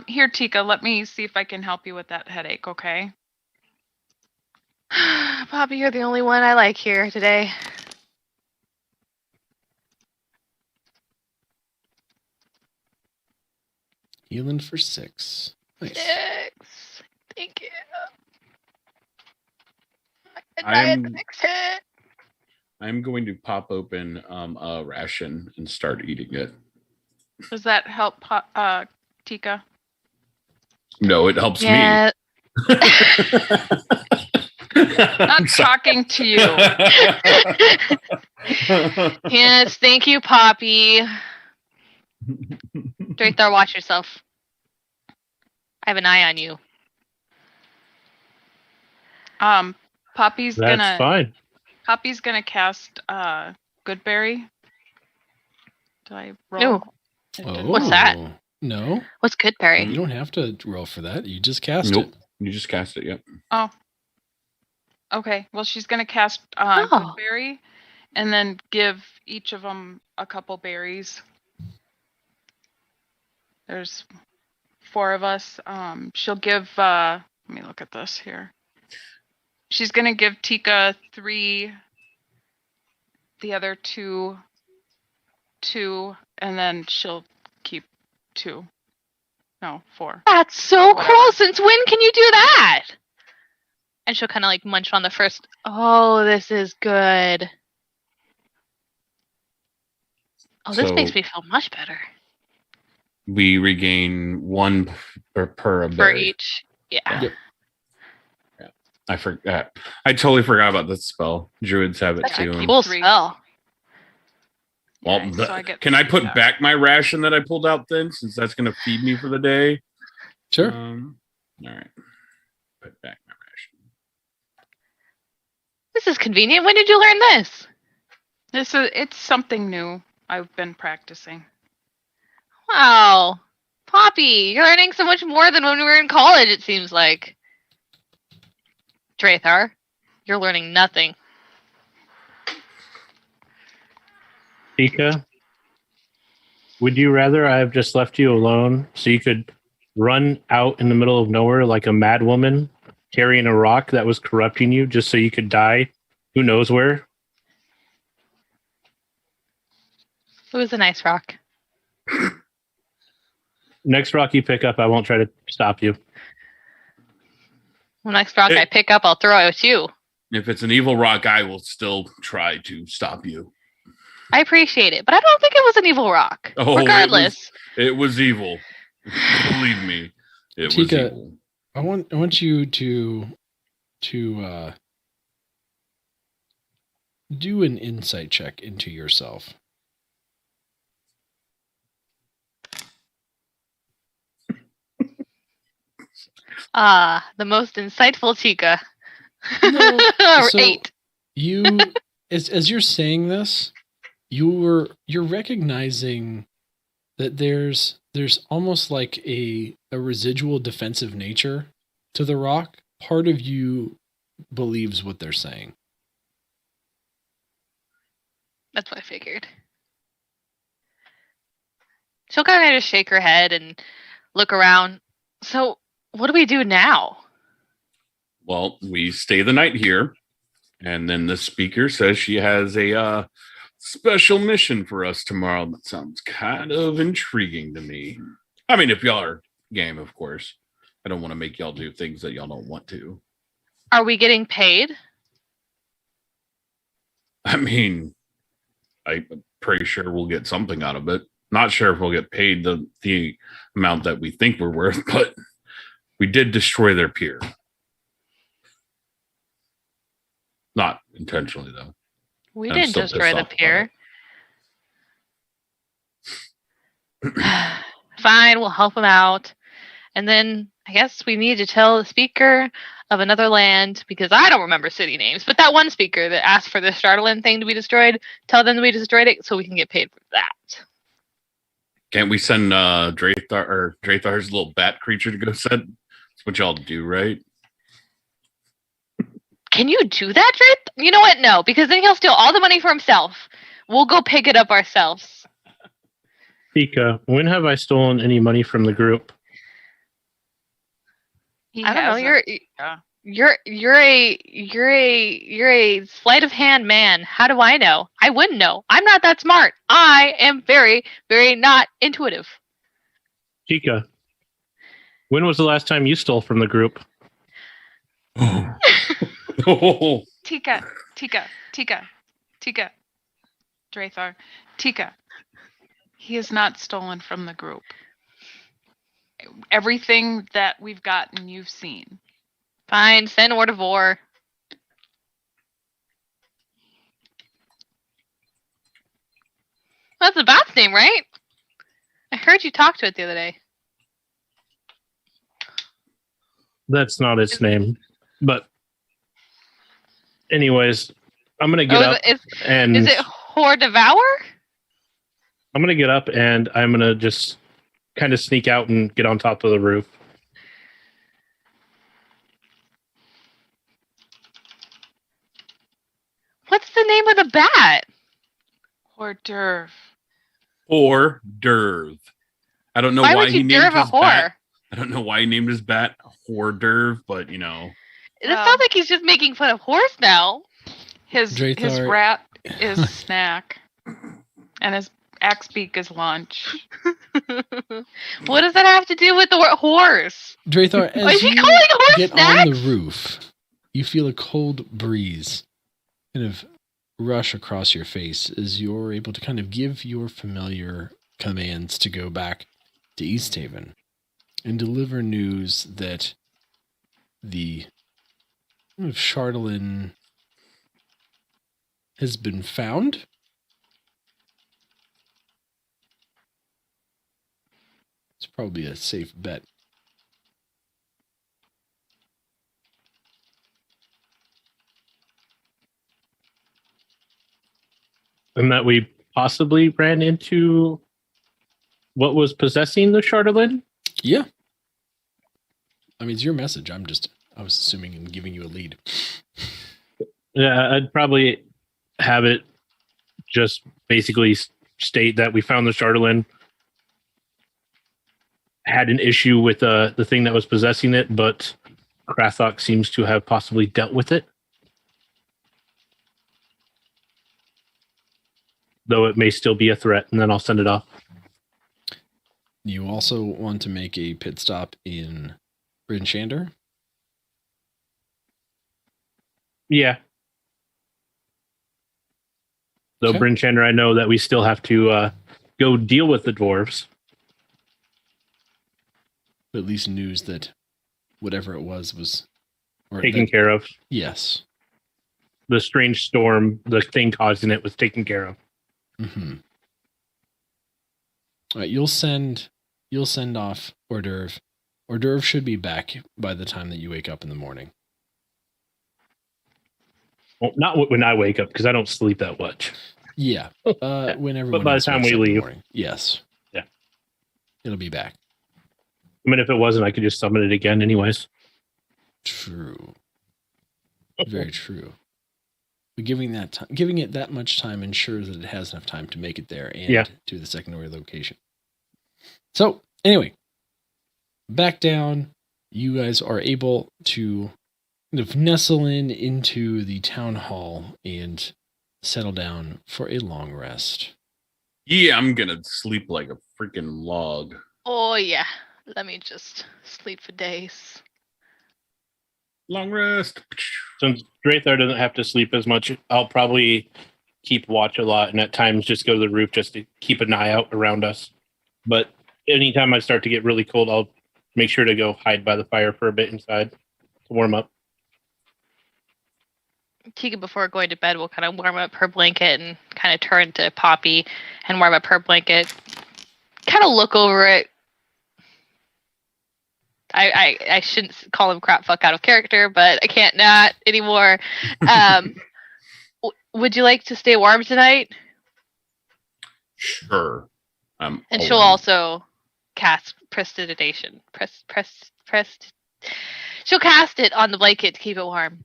Here, Tika, let me see if I can help you with that headache, okay? Poppy, you're the only one I like here today. Healing for 6. Nice. 6. Thank you. I'm going to pop open a ration and start eating it. Does that help, Tika? No, it helps Yeah. me. Not talking to you. Yes, thank you, Poppy. Drathar, watch yourself. I have an eye on you. Poppy's That's fine. Poppy's gonna cast Goodberry. Do I roll? No. Oh, What's that? No. What's Goodberry? You don't have to roll for that. You just cast Nope. it. You just cast it, yep. Oh. Okay. Well, she's gonna cast Oh. Goodberry, and then give each of them a couple berries. There's 4 of us. She'll give. Let me look at this here. She's gonna give Tika 3. The other 2, and then she'll keep 2. No, 4. That's so Whatever. cool. Since when can you do that? And she'll kind of like munch on the first. Oh, this is good. Oh, this So- makes me feel much better. We regain 1 per a For berry. each. Yeah. Yep. I forgot. I totally forgot about this spell. Druids have it That's too. a cool 3. spell. Well, Yeah, so I get can I put 3 of that. back my ration that I pulled out then, since that's going to feed me for the day? Sure. All right. Put back my ration. This is convenient. When did you learn this? It's something new. I've been practicing. Wow. Poppy, you're learning so much more than when we were in college, it seems like. Drathar, you're learning nothing. Tika, would you rather I have just left you alone so you could run out in the middle of nowhere like a mad woman carrying a rock that was corrupting you just so you could die who knows where? It was a nice rock. Next rock you pick up, I won't try to stop you. The next rock I pick up, I'll throw it at you. If it's an evil rock, I will still try to stop you. I appreciate it, but I don't think it was an evil rock. Oh, Regardless. It was evil. Believe me, it was Tika, evil. I want you to do an insight check into yourself. The most insightful Tika. No, Or so 8. You, as you're saying this, you're recognizing that there's almost like a residual defensive nature to the rock. Part of you believes what they're saying. That's what I figured. she'll kind of just shake her head and look around. So, what do we do now? Well, we stay the night here, and then the speaker says she has a special mission for us tomorrow. That sounds kind of intriguing to me. I mean, if y'all are game, of course. I don't want to make y'all do things that y'all don't want to. Are we getting paid? I mean, I'm pretty sure we'll get something out of it. Not sure if we'll get paid the amount that we think we're worth, but we did destroy their pier. Not intentionally, though. We I'm didn't still destroy pissed the off pier. Fine, we'll help him out. And then I guess we need to tell the speaker of another land, because I don't remember city names, but that one speaker that asked for the Startlin thing to be destroyed, tell them that we destroyed it so we can get paid for that. Can't we send Drathar's little bat creature to go set? That's what y'all do, right? Can you do that, Drip? You know what? No, because then he'll steal all the money for himself. We'll go pick it up ourselves. Tika, when have I stolen any money from the group? He I don't know. hasn't. You're a sleight of hand man. How do I know? I wouldn't know. I'm not that smart. I am very, very not intuitive. Tika, when was the last time you stole from the group? Oh. Tika. Drathar. Tika. He has not stolen from the group. Everything that we've gotten, you've seen. Fine, send word of war. That's the bat's name, right? I heard you talk to it the other day. That's not its name. But anyways, I'm going to get up and... Is it Whore Devour? I'm going to get up and I'm going to just kind of sneak out and get on top of the roof. What's the name of the bat? Hors d'oeuvre. Hors d'oeuvre. I don't know Why why would he you named derve a his bat. whore? I don't know why he named his bat hors d'oeuvre, but you know. It sounds like he's just making fun of horse now. His Drathar- rat is snack, and his axe beak is lunch. What does that have to do with the word horse? Drathar, Why is as he you calling horse get snacks? on the roof, you feel a cold breeze kind of rush across your face as you're able to kind of give your familiar commands to go back to East Haven and deliver news that the Phandalin has been found. It's probably a safe bet. And that we possibly ran into what was possessing the Phandalin? Yeah. I mean, it's your message. I was assuming and giving you a lead. Yeah, I'd probably have it just basically state that we found the Phandalin, had an issue with the thing that was possessing it, but Krathok seems to have possibly dealt with it. Though it may still be a threat, and then I'll send it off. You also want to make a pit stop in Bryn Shander? Yeah. Though Okay. Bryn Chandra, I know that we still have to go deal with the dwarves. But at least news that whatever it was or Taken care of. Yes. The strange storm, the thing causing it, was taken care of. Mm-hmm. All right, you'll send off hors d'oeuvre. Hors d'oeuvre should be back by the time that you wake up in the morning. Well, not when I wake up, because I don't sleep that much. Yeah. When everyone But by the else time wakes we up in the leave. morning. Yes. Yeah. It'll be back. I mean, if it wasn't, I could just summon it again anyways. True. Very true. But giving it that much time ensures that it has enough time to make it there and Yeah. to the secondary location. So, anyway, back down. You guys are able to kind of nestle into the town hall and settle down for a long rest. Yeah, I'm gonna sleep like a freaking log. Oh yeah. Let me just sleep for days. Long rest. Since Drathar doesn't have to sleep as much, I'll probably keep watch a lot and at times just go to the roof just to keep an eye out around us. But anytime I start to get really cold, I'll make sure to go hide by the fire for a bit inside to warm up. Tika, before going to bed, will kind of warm up her blanket and kind of turn to Poppy and warm up her blanket. Kind of look over it. I shouldn't call him crap fuck out of character, but I can't not anymore. Would you like to stay warm tonight? Sure. And she'll also cast prestidigitation. She'll cast it on the blanket to keep it warm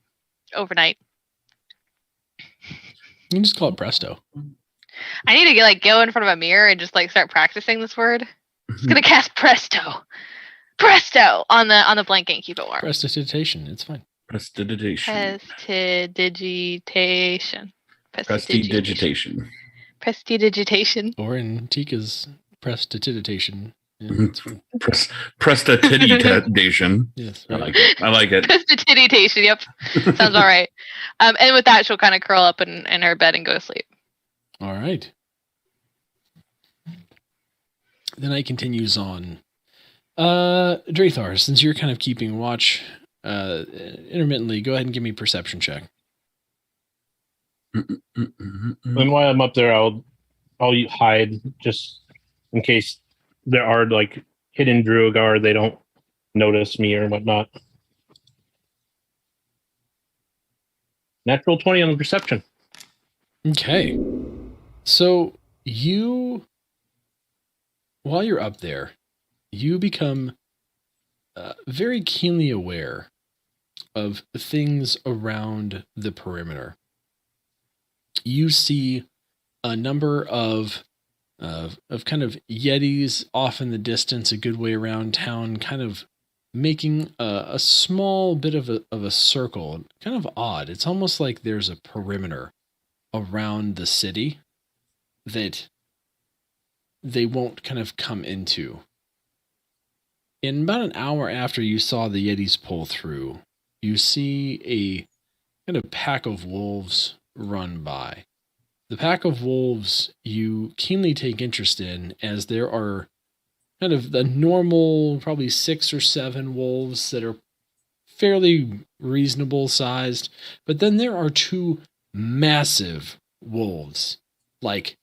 overnight. You can just call it Presto. I need to go in front of a mirror and just start practicing this word. It's gonna cast presto on the blanket and keep it warm. Prestidigitation. It's fine. Prestidigitation. Prestidigitation. Prestidigitation. Prestidigitation. Or in Tika's prestidigitation. Yeah, it's fine. Prestidigitation. Yes, I right. like it. Prestidigitation. Yep, sounds all right. And with that, she'll kind of curl up in her bed and go to sleep. All right. The night continues on. Drathar, since you're kind of keeping watch intermittently, go ahead and give me a perception check. And while I'm up there, I'll hide just in case there are hidden Druagar. They don't notice me or whatnot. Natural 20 on the perception. Okay. So while you're up there, you become very keenly aware of things around the perimeter. You see a number of kind of yetis off in the distance, a good way around town, kind of making a small bit of a circle. Kind of odd. It's almost like there's a perimeter around the city that they won't kind of come into. In about an hour after you saw the yetis pull through, you see a kind of pack of wolves run by. The pack of wolves you keenly take interest in, as there are kind of the normal, probably 6 or 7 wolves that are fairly reasonable sized, but then there are 2 massive wolves, like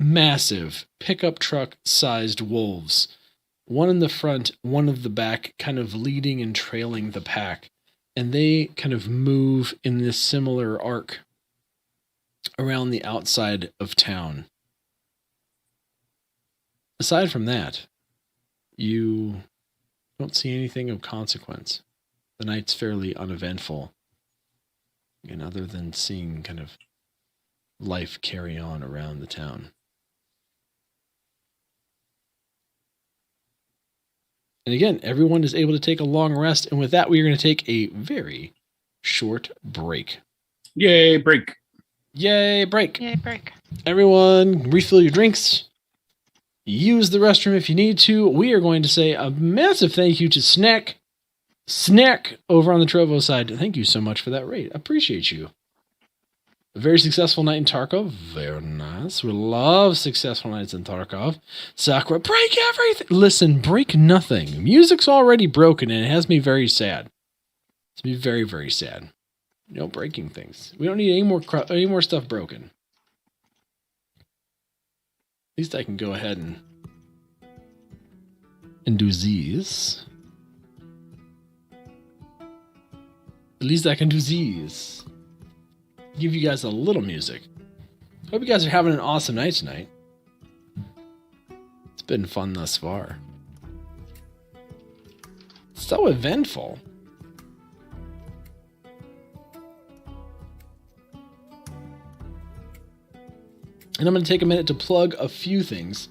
massive pickup truck sized wolves. One in the front, one in the back, kind of leading and trailing the pack. And they kind of move in this similar arc around the outside of town. Aside from that, you don't see anything of consequence. The night's fairly uneventful. And other than seeing kind of life carry on around the town. And again, everyone is able to take a long rest. And with that, we are going to take a very short break. Yay, break. Yay, break. Yay, break. Everyone, refill your drinks. Use the restroom if you need to. We are going to say a massive thank you to Snack over on the Trovo side. Thank you so much for that raid. Appreciate you. A very successful night in Tarkov. Very nice. We love successful nights in Tarkov. Sakura, break everything. Listen, break nothing. Music's already broken and it has me very sad. It's me very, very sad. No breaking things. We don't need any more stuff broken. At least I can go ahead and do these. At least I can do these. Give you guys a little music. Hope you guys are having an awesome night tonight. It's been fun thus far. So eventful. And I'm going to take a minute to plug a few things.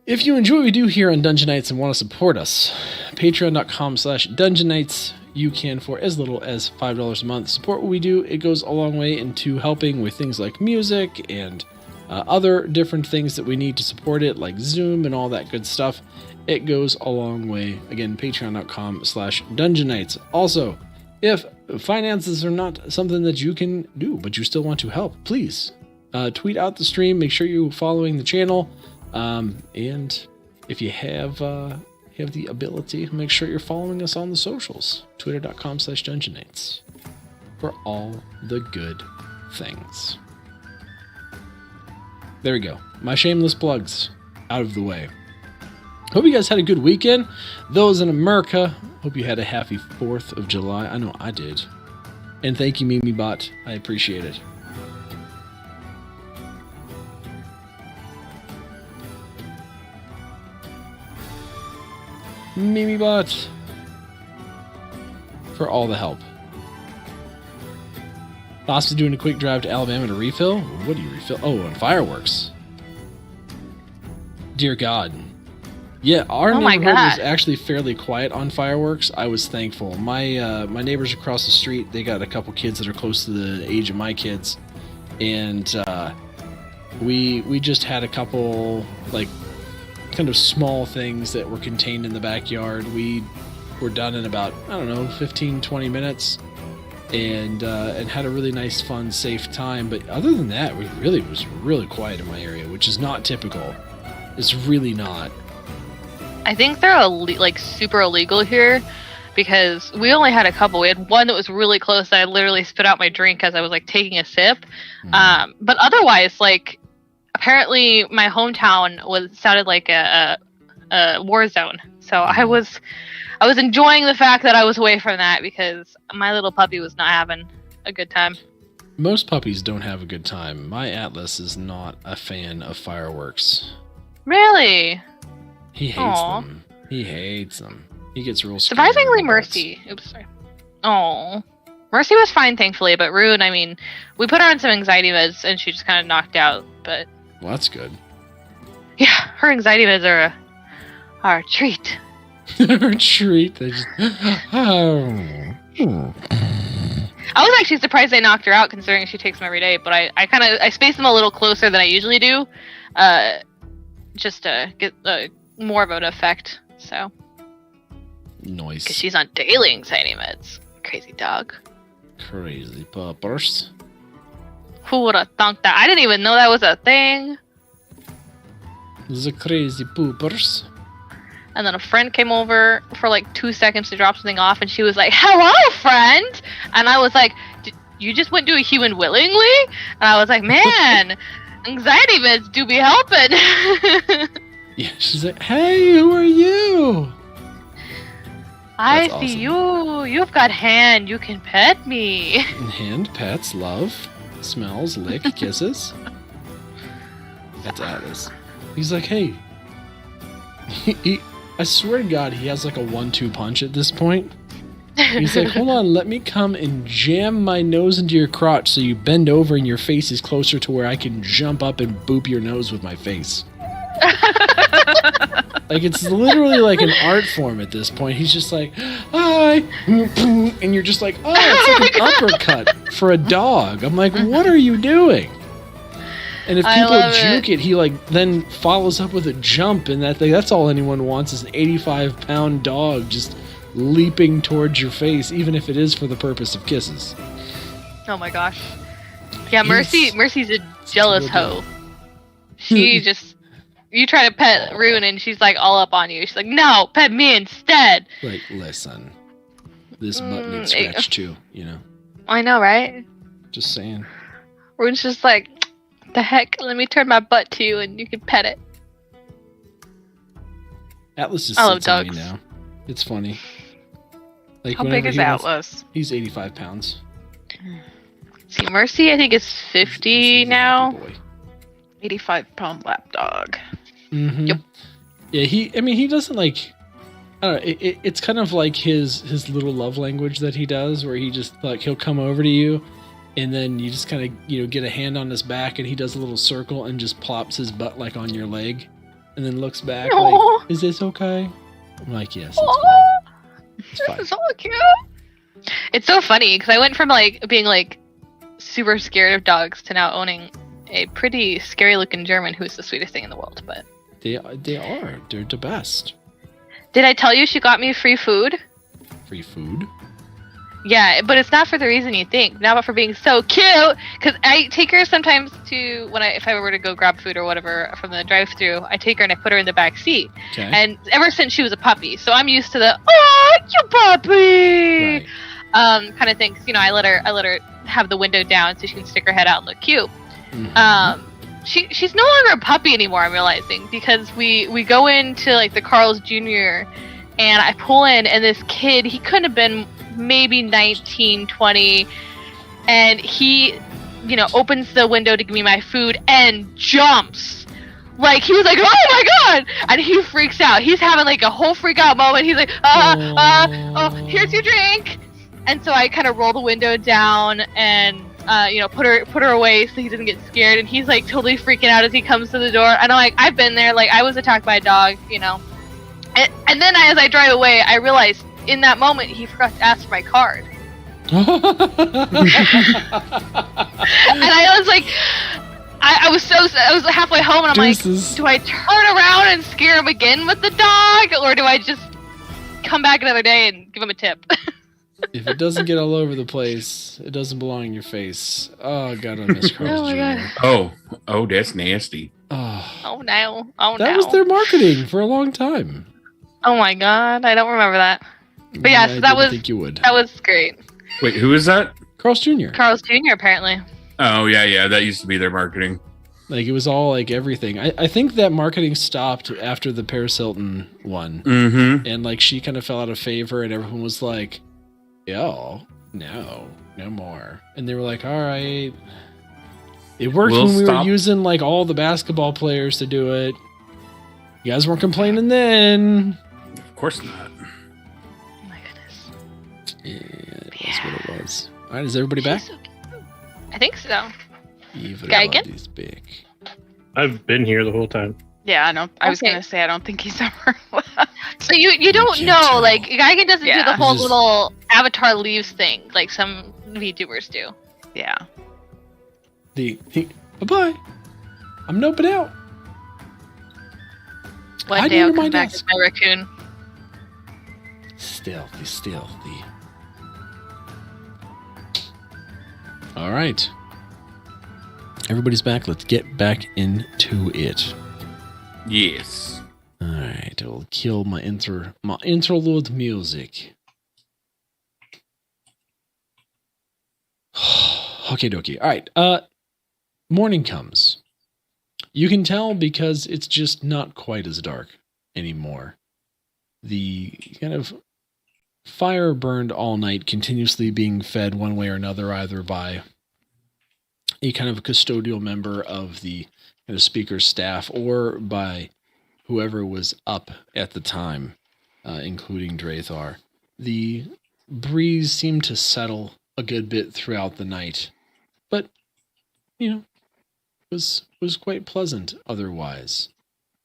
If you enjoy what we do here on Dungeon Nytes and want to support us, patreon.com/Dungeon Nytes. You can, for as little as $5 a month, support what we do. It goes a long way into helping with things like music and other different things that we need to support it, like Zoom and all that good stuff. It goes a long way. Again, patreon.com/Dungeon Nytes. Also, if finances are not something that you can do, but you still want to help, please tweet out the stream. Make sure you're following the channel. And if you have the ability, make sure you're following us on the socials. Twitter.com/Dungeon Nytes for all the good things. There we go. My shameless plugs out of the way. Hope you guys had a good weekend. Those in America, hope you had a happy 4th of July. I know I did. And thank you, MimiBot. I appreciate it. MimiBot for all the help. Boss is doing a quick drive to Alabama to refill. What do you refill? Oh, on fireworks. Dear God. Yeah, our neighborhood was actually fairly quiet on fireworks. I was thankful. My neighbors across the street, they got a couple kids that are close to the age of my kids, and we just had a couple like kind of small things that were contained in the backyard. We were done in about, I don't know, 15-20 minutes, and had a really nice, fun, safe time. But other than that, it was really quiet in my area, which is not typical. It's really not. I think they're super illegal here, because we only had a couple. We had one that was really close that I literally spit out my drink as I was like taking a sip. But otherwise, like, apparently my hometown sounded like a war zone. So I was enjoying the fact that I was away from that, because my little puppy was not having a good time. Most puppies don't have a good time. My Atlas is not a fan of fireworks. Really? He hates them. He hates them. He gets real scared. Surprisingly, Mercy. Oops, sorry. Oh, Mercy was fine, thankfully. But Rune, I mean, we put her on some anxiety meds, and she just kind of knocked out. But well, that's good. Yeah, her anxiety meds are a treat. A treat. They just. I was actually surprised they knocked her out, considering she takes them every day. But I spaced them a little closer than I usually do, just to get more of an effect. So. Nice. Because she's on daily anxiety meds. Crazy dog. Crazy puppers. Who would have thunk that? I didn't even know that was a thing. The crazy poopers. And then a friend came over for like 2 seconds to drop something off, and she was like, "Hello, friend!" And I was like, "You just went to a human willingly?" And I was like, "Man, anxiety meds do be helping." Yeah, she's like, "Hey, who are you?" I see you. You've got hand. You can pet me. Hand, pets, love, smells, lick, kisses. That's Atlas. He's like, hey. I swear to God, he has like a 1-2 punch at this point. He's like, hold on, let me come and jam my nose into your crotch so you bend over and your face is closer to where I can jump up and boop your nose with my face. Like, it's literally like an art form at this point. He's just like, hi, and you're just like, oh, it's like an uppercut for a dog. I'm like, what are you doing? And if people juke it, he like then follows up with a jump, and that's all anyone wants is an 85-pound dog just leaping towards your face, even if it is for the purpose of kisses. Oh my gosh. Yeah, Mercy's a jealous hoe. She just... You try to pet Rune, and she's like all up on you. She's like, no, pet me instead. Like, listen, this butt needs scratched too, you know? I know, right? Just saying. Rune's just like, the heck, let me turn my butt to you and you can pet it. Atlas just sits on me now. It's funny. Like, how big is Atlas? He's 85 pounds. See, Mercy, I think, is 50 now. 85-pound lap dog. Mm-hmm. Yep. Yeah, he doesn't like... I don't know, it's kind of like his little love language that he does, where he just, like, he'll come over to you, and then you just kind of, get a hand on his back, and he does a little circle and just plops his butt, like, on your leg. and then looks back Aw. like, "Is this okay?" I'm like, "Yes, it's Aw. fine. It's fine." So cute. It's so funny because I went from like being like super scared of dogs to now owning a pretty scary looking German who's the sweetest thing in the world. But They're the best. did I tell you she got me free food? Free food. Yeah, but it's not for the reason you think. Not but for being so cute. Because I take her sometimes to if I were to go grab food or whatever from the drive-through, I take her and I put her in the back seat. Okay. And ever since she was a puppy, so I'm used to the you puppy Right. kind of thing. 'Cause, I let her have the window down so she can stick her head out and look cute. Mhm. She's no longer a puppy anymore. I'm realizing because we go into like the Carl's Jr. and I pull in and this kid, he couldn't have been maybe 19, 20, and he opens the window to give me my food and jumps. Like he was like, "Oh my god!" and he freaks out. He's having like a whole freak out moment. He's like, oh, here's your drink. And so I kind of roll the window down and put her away so he doesn't get scared. And he's like totally freaking out as he comes to the door. And I'm like, I've been there. Like I was attacked by a dog, And then as I drive away, I realized in that moment he forgot to ask for my card. And I was like, I was halfway home and I'm Deuces. like, do I turn around and scare him again with the dog, or do I just come back another day and give him a tip? If it doesn't get all over the place, it doesn't belong in your face. Oh god, I miss Carl's Oh my Jr. God. Oh, that's nasty. Oh, Oh no! Oh that no! was their marketing for a long time. Oh my god! I don't remember that. But yeah, so I that didn't was- think you would. That was great. Wait, who is that? Carl's Jr. Carl's Jr. apparently. Oh, yeah. That used to be their marketing. Like it was all like everything. I think that marketing stopped after the Paris Hilton one, Mm-hmm. and like she kind of fell out of favor, and everyone was like, "Yo, no more." And they were like, "All right." It worked We'll when we stop. were using like all the basketball players to do it. You guys weren't complaining then. Of course not. Oh my goodness. Yeah, that's what it was. All right, is everybody back? She's so cute. I think so. Everybody's back. I've been here the whole time. Yeah, I was Okay. gonna say I don't think he's ever left. So you don't can't know, tell. like Geigen doesn't do the Yeah. whole Just- little avatar leaves thing like some VTubers do. Yeah. Bye-bye. I'm noping out. One Hide day I'll under my come back desk. as my raccoon. Stealthy. All right. Everybody's back. Let's get back into it. Yes. All right. I'll kill my interlude music. Okie dokie. All right. Morning comes. You can tell because it's just not quite as dark anymore. The kind of fire burned all night, continuously being fed one way or another, either by a kind of custodial member of the kind of speaker's staff or by whoever was up at the time, including Drathar. The breeze seemed to settle a good bit throughout the night, but, was quite pleasant otherwise.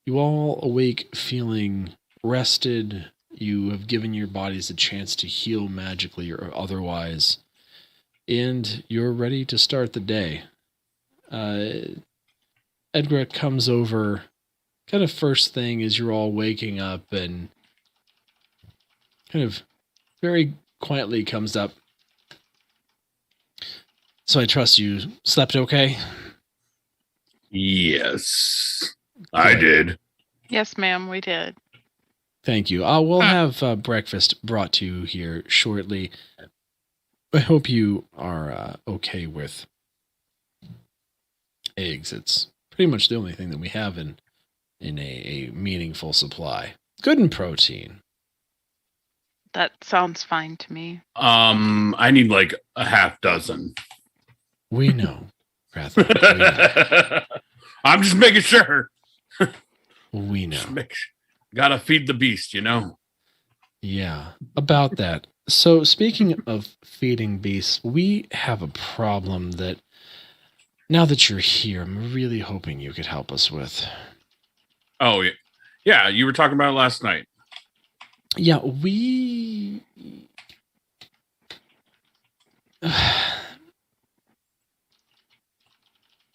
You all awake feeling rested. You have given your bodies a chance to heal magically or otherwise, and you're ready to start the day. Edgar comes over kind of first thing as you're all waking up and kind of very quietly comes up. So I trust you slept okay? Yes. I Good. did. Yes, ma'am, we did. Thank you. We'll have breakfast brought to you here shortly. I hope you are okay with eggs. It's pretty much the only thing that we have in a meaningful supply. Good in protein. That sounds fine to me. I need like a half dozen. We know, Rather. We know. I'm just making sure. We know. Gotta feed the beast, you know. Yeah, about that. So, speaking of feeding beasts, we have a problem that, now that you're here, I'm really hoping you could help us with. Oh, yeah. Yeah, you were talking about it last night. Yeah, we...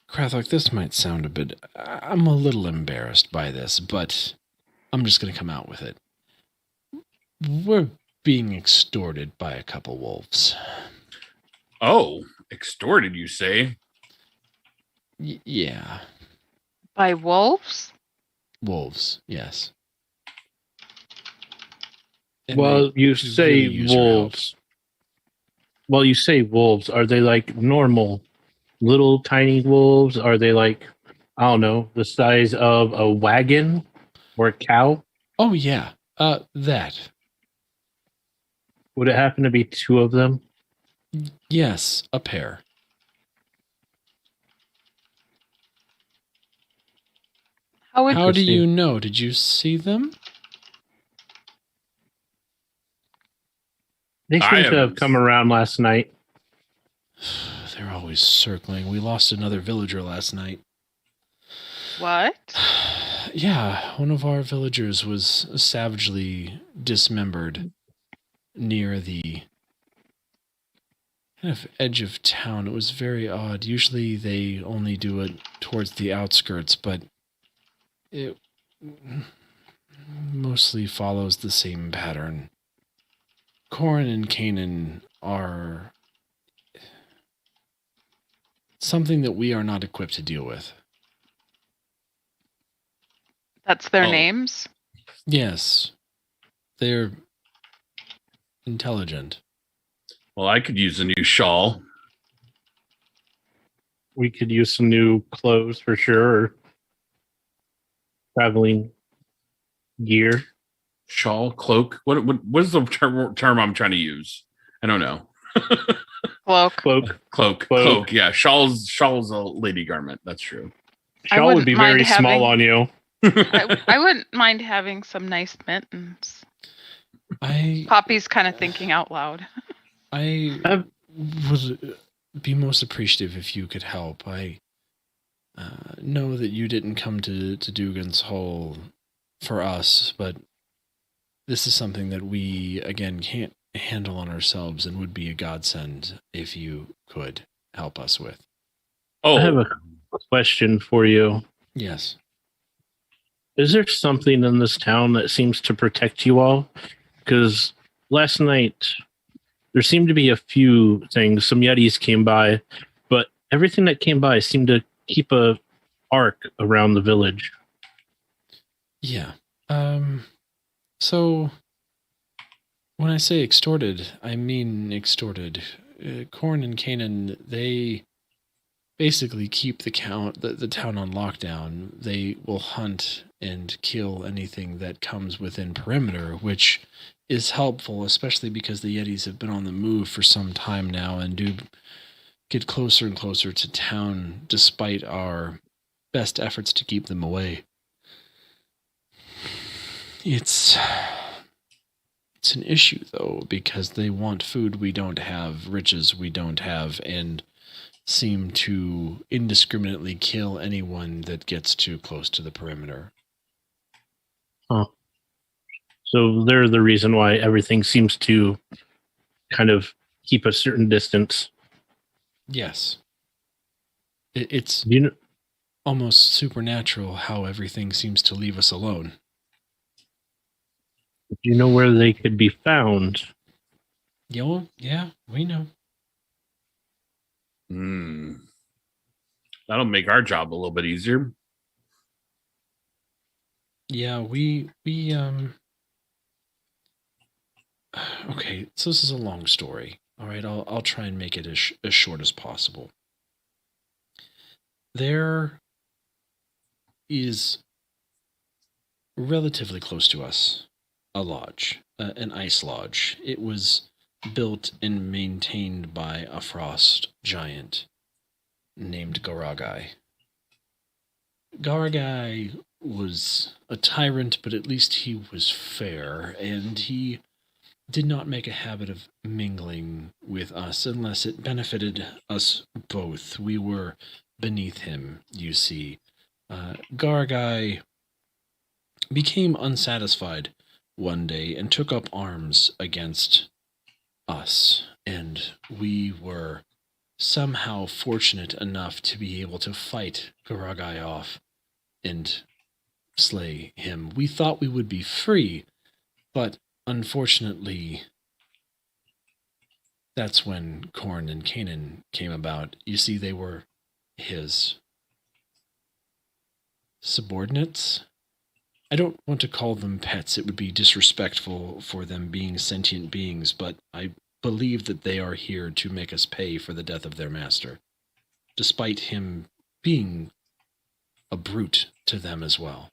Krathok, this might sound a bit... I'm a little embarrassed by this, but I'm just going to come out with it. We're being extorted by a couple wolves. Oh, extorted, you say? Yeah. By wolves? Wolves, yes. And Well, they you really say use your help. wolves. Well, you say wolves. Are they like normal, little tiny wolves? Are they like, I don't know, the size of a wagon or a cow? Oh, yeah. That. Would it happen to be two of them? Yes, a pair. How do you know? Did you see them? They seem to have come around last night. They're always circling. We lost another villager last night. What? Yeah, one of our villagers was savagely dismembered near the kind of edge of town. It was very odd. Usually they only do it towards the outskirts, but it mostly follows the same pattern. Corin and Kanan are something that we are not equipped to deal with. That's their names? Yes. They're intelligent. Well, I could use a new shawl. We could use some new clothes for sure. Or traveling gear. Shawl, cloak. What is the term I'm trying to use? I don't know. Cloak. Yeah, shawl's a lady garment. That's true. Shawl would be very small on you. I wouldn't mind having some nice mittens. Poppy's kind of thinking out loud. I would be most appreciative if you could help. I know that you didn't come to Dugan's Hole for us, but this is something that we, again, can't handle on ourselves and would be a godsend if you could help us with. Oh, I have a question for you. Yes. Is there something in this town that seems to protect you all? Because last night there seemed to be a few things. Some Yetis came by, but everything that came by seemed to keep a arc around the village. Yeah. So when I say extorted, I mean extorted. Corin and Kanan, they basically keep the town on lockdown. They will hunt and kill anything that comes within perimeter, which is helpful, especially because the Yetis have been on the move for some time now and do get closer and closer to town despite our best efforts to keep them away. It's an issue, though, because they want food we don't have, riches we don't have, and seem to indiscriminately kill anyone that gets too close to the perimeter. Huh. So they're the reason why everything seems to kind of keep a certain distance. Yes. It's almost supernatural how everything seems to leave us alone. Do you know where they could be found? Yeah, we know. That'll make our job a little bit easier. Yeah, we okay, so this is a long story. All right, I'll try and make it as short as possible. There is relatively close to us a lodge, an ice lodge. It was built and maintained by a frost giant named Garagai. Garagai was a tyrant, but at least he was fair, and he did not make a habit of mingling with us unless it benefited us both. We were beneath him, you see. Garagai became unsatisfied one day and took up arms against us. And we were somehow fortunate enough to be able to fight Garagai off and slay him. We thought we would be free, but unfortunately, that's when Korn and Kanan came about. You see, they were his subordinates. I don't want to call them pets. It would be disrespectful for them being sentient beings, but I believe that they are here to make us pay for the death of their master, despite him being a brute to them as well.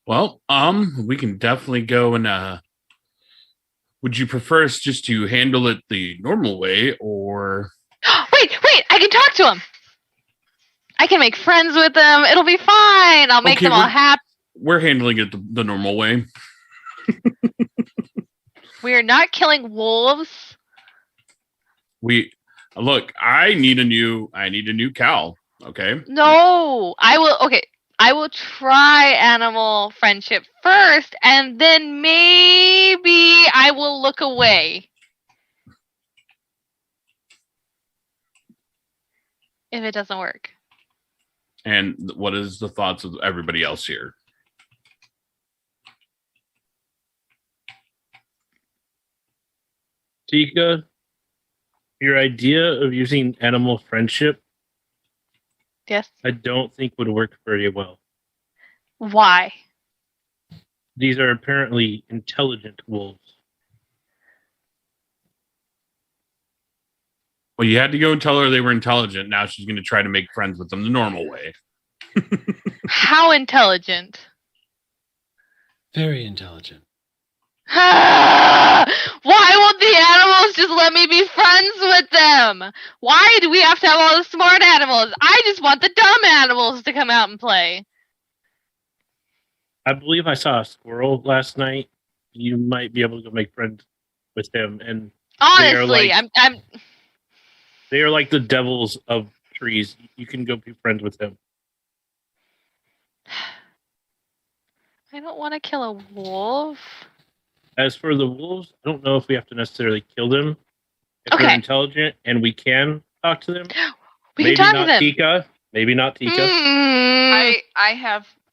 Well, we can definitely go and would you prefer us just to handle it the normal way, or Wait, I can talk to him. I can make friends with them. It'll be fine. I'll make Okay, them all happy. we're handling it the normal way? We are not killing wolves. Look, I need a new cow, okay? No, I will try animal friendship first, and then maybe I will look away. If it doesn't work. And what is the thoughts of everybody else here? Tika, your idea of using animal friendship, Yes. I don't think would work very well. Why? These are apparently intelligent wolves. Well, you had to go and tell her they were intelligent. Now she's going to try to make friends with them the normal way. How intelligent? Very intelligent. Why won't the animals just let me be friends with them? Why do we have to have all the smart animals? I just want the dumb animals to come out and play. I believe I saw a squirrel last night. You might be able to go make friends with him. And Honestly, like- I'm they are like the devils of trees. You can go be friends with them. I don't want to kill a wolf. As for the wolves, I don't know if we have to necessarily kill them. If they're Okay. intelligent and we can talk to them, We maybe can talk not to them. Tika. Maybe not Tika.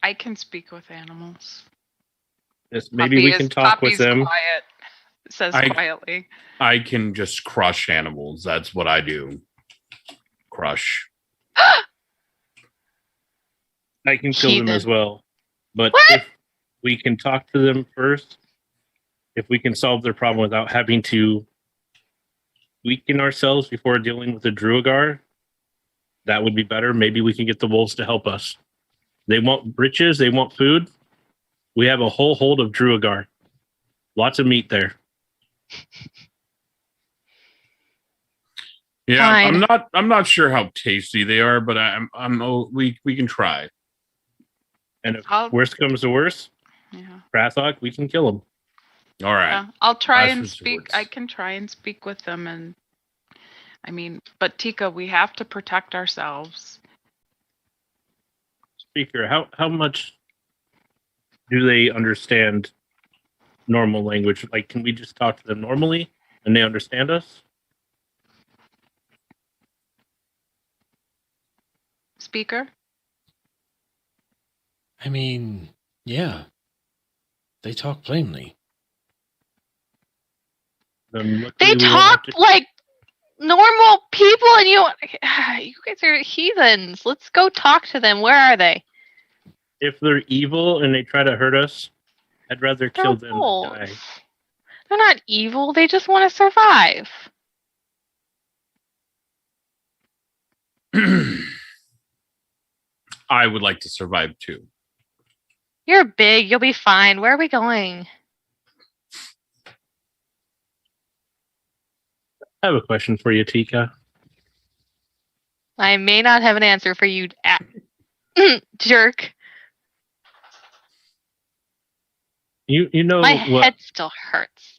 I can speak with animals. Yes, maybe we can talk with Poppy's them. Quiet. Says I- quietly. I can just crush animals. That's what I do. Crush. I can kill them Heathen. as well. But What? if we can talk to them first, if we can solve their problem without having to weaken ourselves before dealing with the Druagar, that would be better. Maybe we can get the wolves to help us. They want riches, they want food. We have a whole hold of Druagar. Lots of meat there. Yeah, Fine. I'm not sure how tasty they are, but we can try. And if I'll- worst comes to worst, Yeah. Prathok, we can kill him. All right. Yeah, I'll try Last and resort. speak. I can try and speak with them, and I mean, but Tika, we have to protect ourselves. Speaker, how much do they understand normal language? Like, can we just talk to them normally and they understand us? Speaker, I mean, yeah. They talk plainly. Then luckily They we won't have talk to- like normal people, and you guys are heathens. Let's go talk to them. Where are they? if they're evil and they try to hurt us, I'd rather kill They're them than wolves. die. They're not evil. They just want to survive. I would like to survive too. You're big. You'll be fine. Where are we going? I have a question for you, Tika. I may not have an answer for you, jerk. You know My what? head still hurts.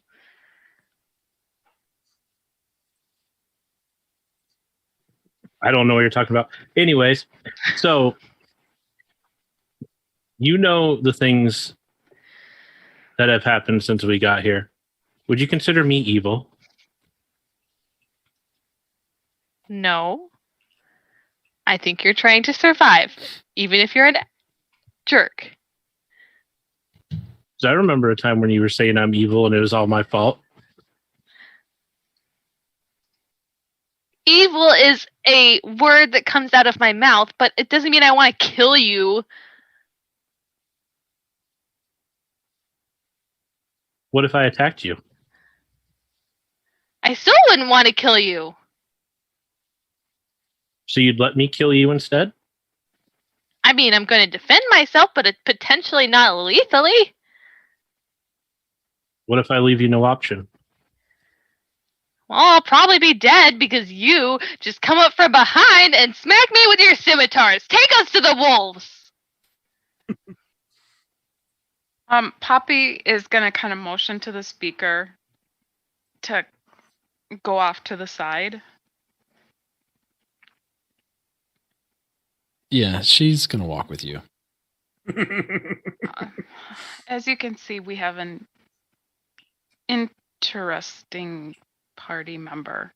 I don't know what you're talking about. Anyways, so you know the things that have happened since we got here. Would you consider me evil? No. I think you're trying to survive, even if you're a jerk. So I remember a time when you were saying I'm evil and it was all my fault. Evil is a word that comes out of my mouth, but it doesn't mean I want to kill you. What if I attacked you? I still wouldn't want to kill you. So you'd let me kill you instead? I mean, I'm going to defend myself, but it's potentially not lethally. What if I leave you no option? Well, I'll probably be dead because you just come up from behind and smack me with your scimitars. Take us to the wolves. Poppy is gonna kind of motion to the speaker to go off to the side. Yeah, she's gonna walk with you. As you can see, we have an interesting party member.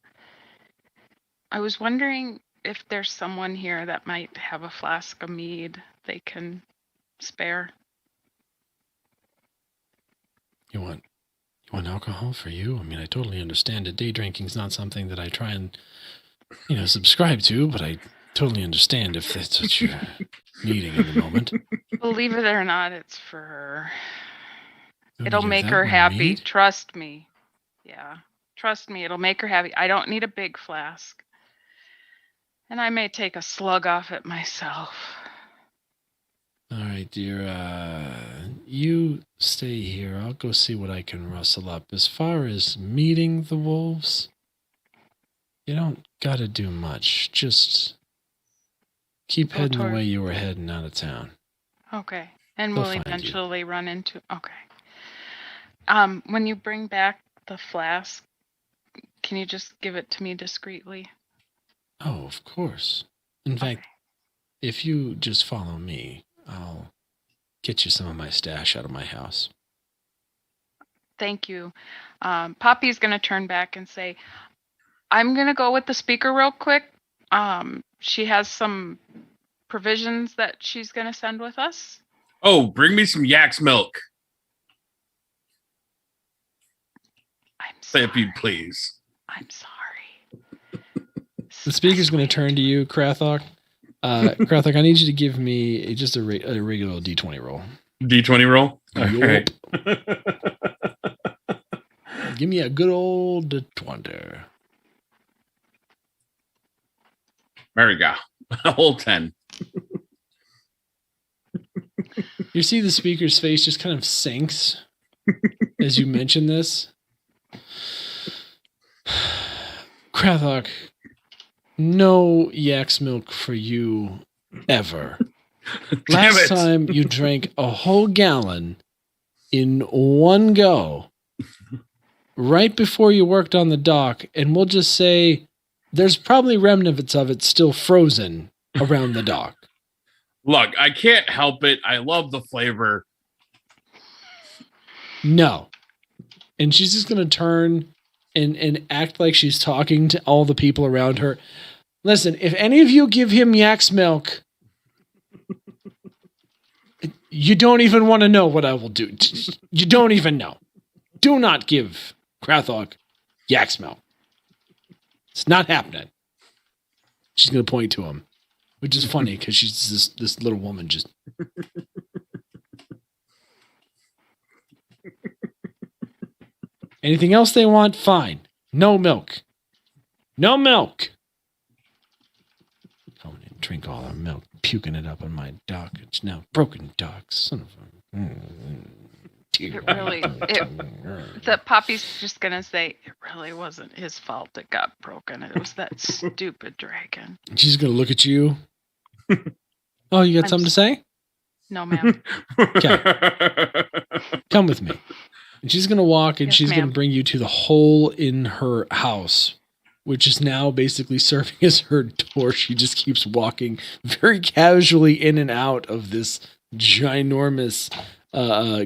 I was wondering if there's someone here that might have a flask of mead they can spare. You want alcohol for you? I mean, I totally understand it. Day drinking's not something that I try and, subscribe to, but I totally understand if that's what you're needing in the moment. Believe it or not, it's for her. You It'll wanna make give her that one happy. mead? Trust me. Yeah. Trust me, it'll make her happy. I don't need a big flask. And I may take a slug off it myself. All right, dear. You stay here. I'll go see what I can rustle up. As far as meeting the wolves, you don't gotta do much. Just keep Go heading the toward- way you were heading out of town. Okay. And They'll we'll find you. eventually run into. Okay. When you bring back the flask, can you just give it to me discreetly? Oh, of course. In fact, if you just follow me, I'll get you some of my stash out of my house. Thank you. Poppy's going to turn back and say, I'm going to go with the speaker real quick. She has some provisions that she's going to send with us. Oh, bring me some yak's milk. I'm Say sorry. if you please. I'm sorry. The speaker's going to turn to you, Krathok. Krathok, I need you to give me just a regular D20 roll. D20 roll? Yup. Alright. Give me a good old 20. There we go. A whole 10. You see the speaker's face just kind of sinks as you mention this. Krathok, no yak's milk for you ever. Damn Last it. time you drank a whole gallon in one go right before you worked on the dock, and we'll just say there's probably remnants of it still frozen around the dock. Look, I can't help it. I love the flavor. No. And she's just going to turn and act like she's talking to all the people around her. Listen, if any of you give him yak's milk, you don't even want to know what I will do. You don't even know. Do not give Krathok yak's milk. It's not happening. She's going to point to him, which is funny because she's this little woman just... Anything else they want? Fine. No milk. No milk. Coming and drink all our milk, puking it up on my dock. It's now broken dock. Son of a... That Poppy's just going to say, it really wasn't his fault it got broken. It was that stupid dragon. She's going to look at you. Oh, you got I'm something to say? No, ma'am. Come with me. And she's going to walk and Yes, she's going ma'am. to bring you to the hole in her house which is now basically serving as her door. She just keeps walking very casually in and out of this ginormous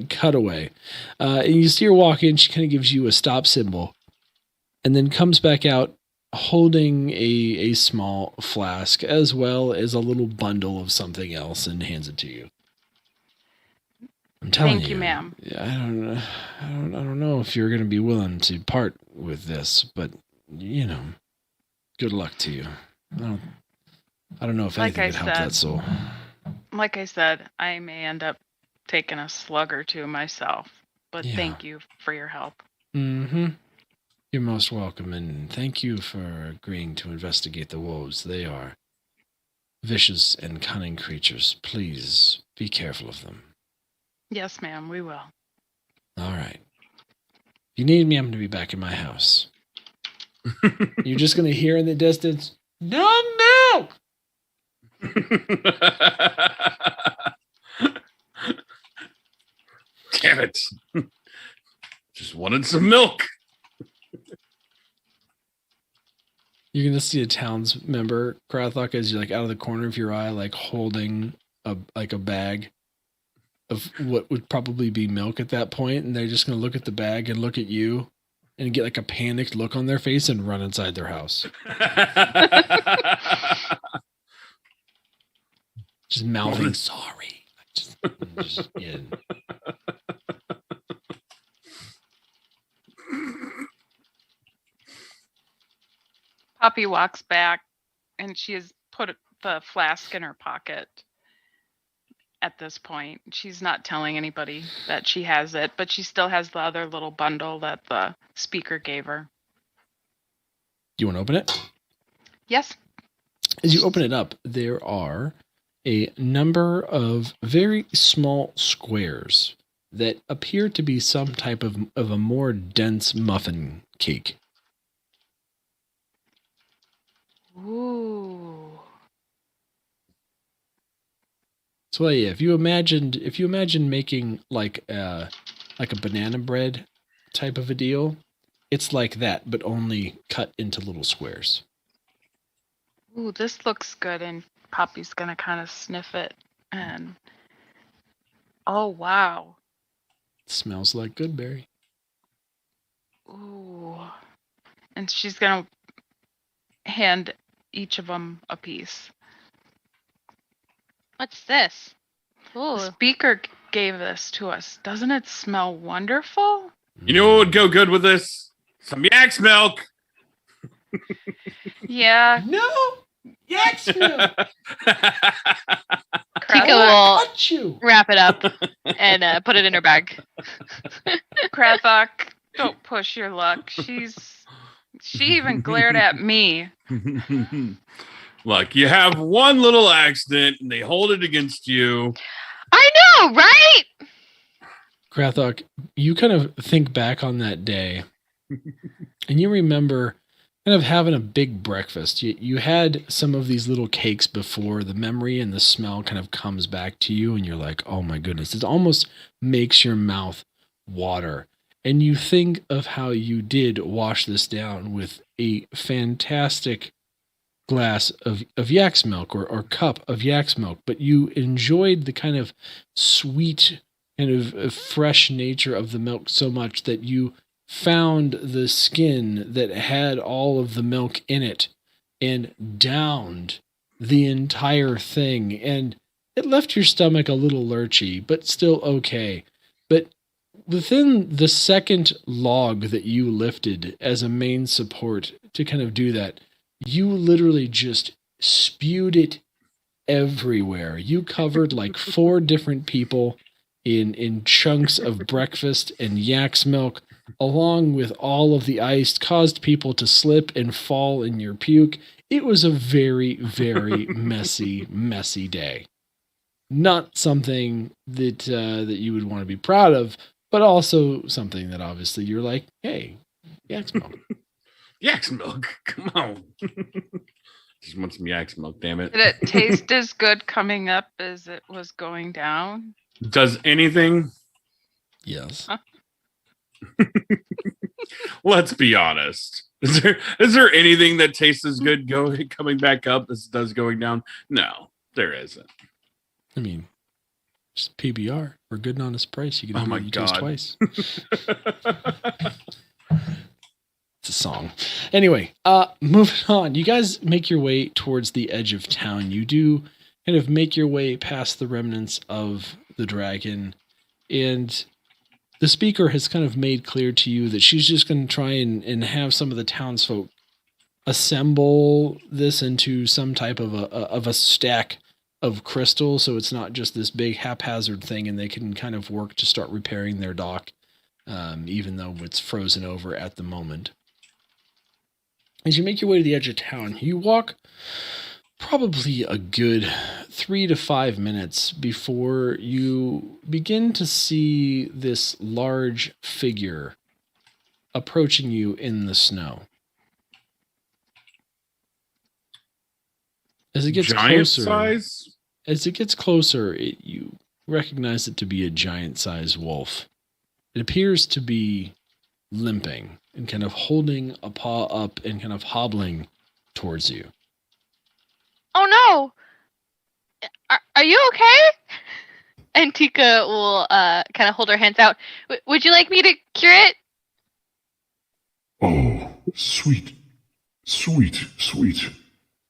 cutaway. And you see her walk in, she kind of gives you a stop symbol and then comes back out holding a small flask as well as a little bundle of something else and hands it to you. I'm telling you. Thank you, ma'am. I don't know if you're going to be willing to part with this, but you know, good luck to you. I don't know if anything could help that soul. Like I said, I may end up taking a slug or two myself, but thank you for your help. Mm-hmm. You're most welcome, and thank you for agreeing to investigate the wolves. They are vicious and cunning creatures. Please be careful of them. Yes, ma'am, we will. All right. If you need me, I'm going to be back in my house. You're just going to hear in the distance, no milk! Damn it. Just wanted some milk. You're going to see a towns member, Krathok, as you're like out of the corner of your eye, like holding a bag of what would probably be milk at that point, and they're just going to look at the bag and look at you and get like a panicked look on their face and run inside their house. Just mouthing sorry. Yeah. Poppy walks back, and she has put the flask in her pocket. At this point, she's not telling anybody that she has it, but she still has the other little bundle that the speaker gave her. You want to open it? Yes. As you open it up, there are a number of very small squares that appear to be some type of a more dense muffin cake. Ooh. So yeah, if you imagine making like a banana bread type of a deal, it's like that, but only cut into little squares. Ooh, this looks good, and Poppy's gonna kind of sniff it, and oh wow. It smells like goodberry. Ooh. And she's gonna hand each of them a piece. What's this? The Ooh. speaker gave this to us. Doesn't it smell wonderful? You know what would go good with this? Some yak's milk. Yeah. No! Yes, milk! Kika will Cut you! wrap it up and put it in her bag. Krathok, don't push your luck. She even glared at me. Look, you have one little accident and they hold it against you. I know, right? Krathok, you kind of think back on that day and you remember kind of having a big breakfast. You had some of these little cakes before. The memory and the smell kind of comes back to you and you're like, oh my goodness, it almost makes your mouth water. And you think of how you did wash this down with a fantastic glass of yak's milk or cup of yak's milk, but you enjoyed the kind of sweet kind of fresh nature of the milk so much that you found the skin that had all of the milk in it and downed the entire thing. And it left your stomach a little lurchy, but still okay. But within the second log that you lifted as a main support to kind of do that, you literally just spewed it everywhere. You covered like 4 different people in chunks of breakfast and yak's milk, along with all of the ice, caused people to slip and fall in your puke. It was a very, very messy day. Not something that you would want to be proud of, but also something that obviously you're like, hey, yak's milk. Yak's milk? Come on. Just want some yak's milk, damn it. Did it taste as good coming up as it was going down? Does anything? Yes. Huh? Let's be honest. Is there anything that tastes as good coming back up as it does going down? No, there isn't. I mean, just PBR for good and honest price. You can have it taste twice. It's a song. Anyway, moving on. You guys make your way towards the edge of town. You do kind of make your way past the remnants of the dragon, and the speaker has kind of made clear to you that she's just going to try and have some of the townsfolk assemble this into some type of a stack of crystal, so it's not just this big haphazard thing, and they can kind of work to start repairing their dock, even though it's frozen over at the moment. As you make your way to the edge of town, you walk probably a good 3 to 5 minutes before you begin to see this large figure approaching you in the snow. As it gets closer, you recognize it to be a giant-sized wolf. It appears to be limping and kind of holding a paw up and kind of hobbling towards you. Oh no! Are you okay? And Tika will kind of hold her hands out. Would you like me to cure it? Oh, sweet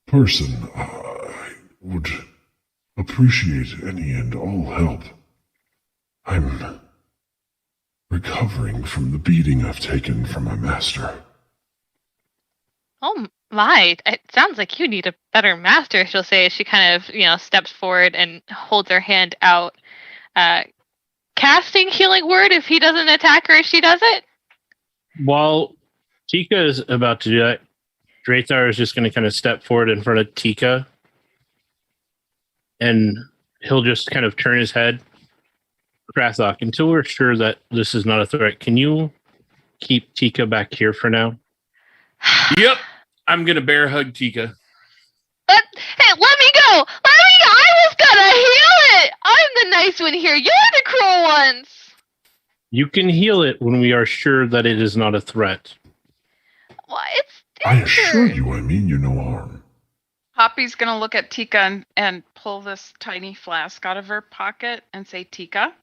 person. I would appreciate any and all help. I'm recovering from the beating I've taken from my master. Oh my, it sounds like you need a better master, she'll say as she kind of, steps forward and holds her hand out. Casting Healing Word if he doesn't attack her as she does it? While Tika is about to do that, Drathar is just going to kind of step forward in front of Tika, and he'll just kind of turn his head. Krathok, until we're sure that this is not a threat, can you keep Tika back here for now? Yep. I'm going to bear hug Tika. Hey, let me go! Let me go! I was gonna heal it! I'm the nice one here. You're the cruel ones! You can heal it when we are sure that it is not a threat. Well, it's I assure you, I mean you no harm. Poppy's gonna look at Tika and pull this tiny flask out of her pocket and say, Tika?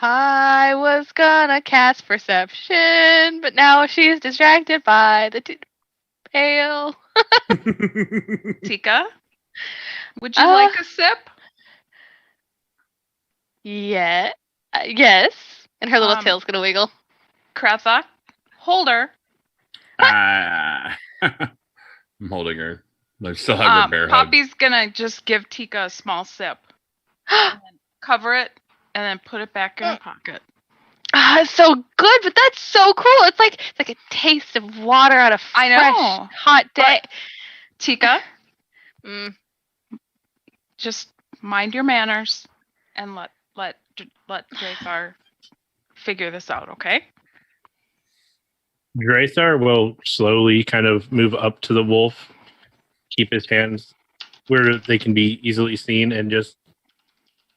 I was gonna cast perception, but now she's distracted by the pail. Tika? Would you like a sip? Yeah. Yes. And her little tail's gonna wiggle. Krathok, hold her. I'm holding her. I still have her bear hug. Poppy's gonna just give Tika a small sip. And then cover it, and then put it back in her pocket. It's so good, but that's so cool. It's like a taste of water on a fresh, hot day. But, Tika, just mind your manners and let Drathar figure this out, okay? Drathar will slowly kind of move up to the wolf, keep his hands where they can be easily seen, and just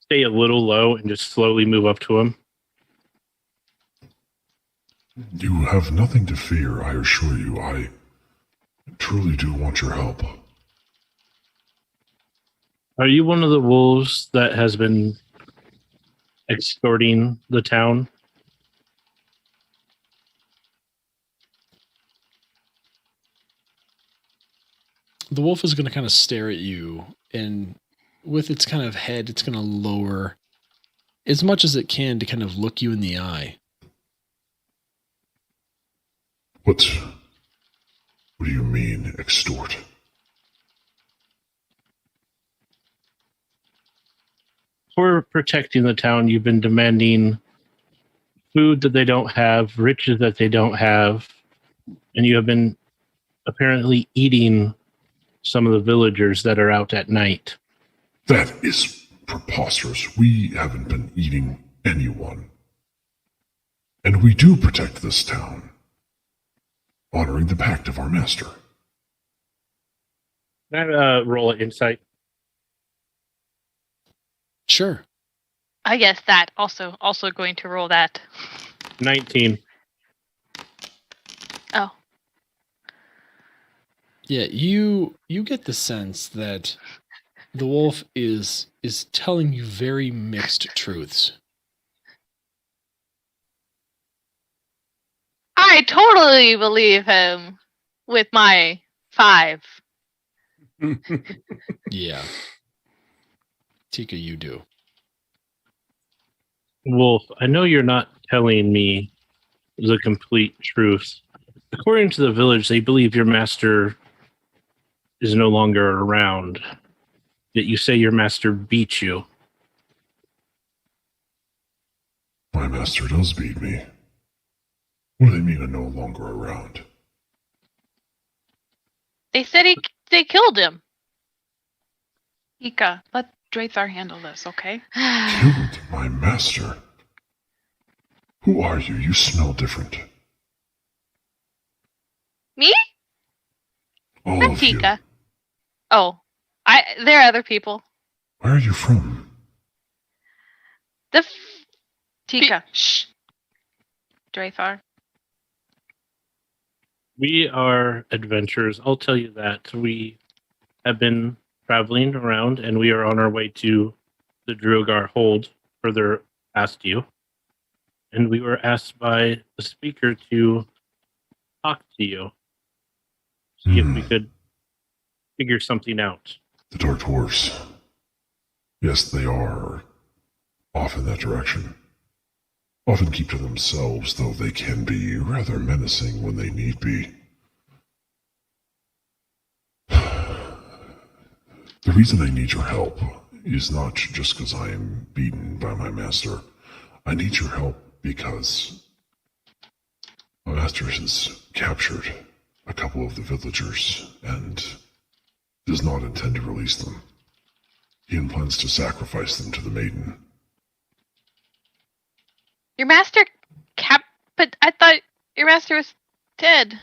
stay a little low and just slowly move up to him. You have nothing to fear, I assure you. I truly do want your help. Are you one of the wolves that has been extorting the town? The wolf is going to kind of stare at you, and with its kind of head, it's going to lower as much as it can to kind of look you in the eye. What do you mean, extort? For protecting the town, you've been demanding food that they don't have, riches that they don't have, and you have been apparently eating some of the villagers that are out at night. That is preposterous. We haven't been eating anyone. And we do protect this town, honoring the pact of our master. Can I roll an insight? Sure. I guess that. Also going to roll that. 19. Oh. Yeah, you get the sense that the wolf is telling you very mixed truths. I totally believe him with my 5. Yeah. Tika, you do. Wolf, I know you're not telling me the complete truth. According to the village, they believe your master is no longer around. Yet you say your master beat you. My master does beat me. What do they mean I'm no longer around? They said they killed him. Ika, let Drathar handle this, okay? Killed my master? Who are you? You smell different. Me? All I'm of you. Tika. Oh, there are other people. Where are you from? Tika, shh. Drathar. We are adventurers. I'll tell you that. We have been traveling around, and we are on our way to the Druagar Hold, further past you. And we were asked by the speaker to talk to you, see if we could figure something out. The Dark Dwarfs. Yes, they are off in that direction. Often keep to themselves, though they can be rather menacing when they need be. The reason I need your help is not just because I am beaten by my master. I need your help because my master has captured a couple of the villagers and does not intend to release them. He intends to sacrifice them to the maiden. Your master but I thought your master was dead.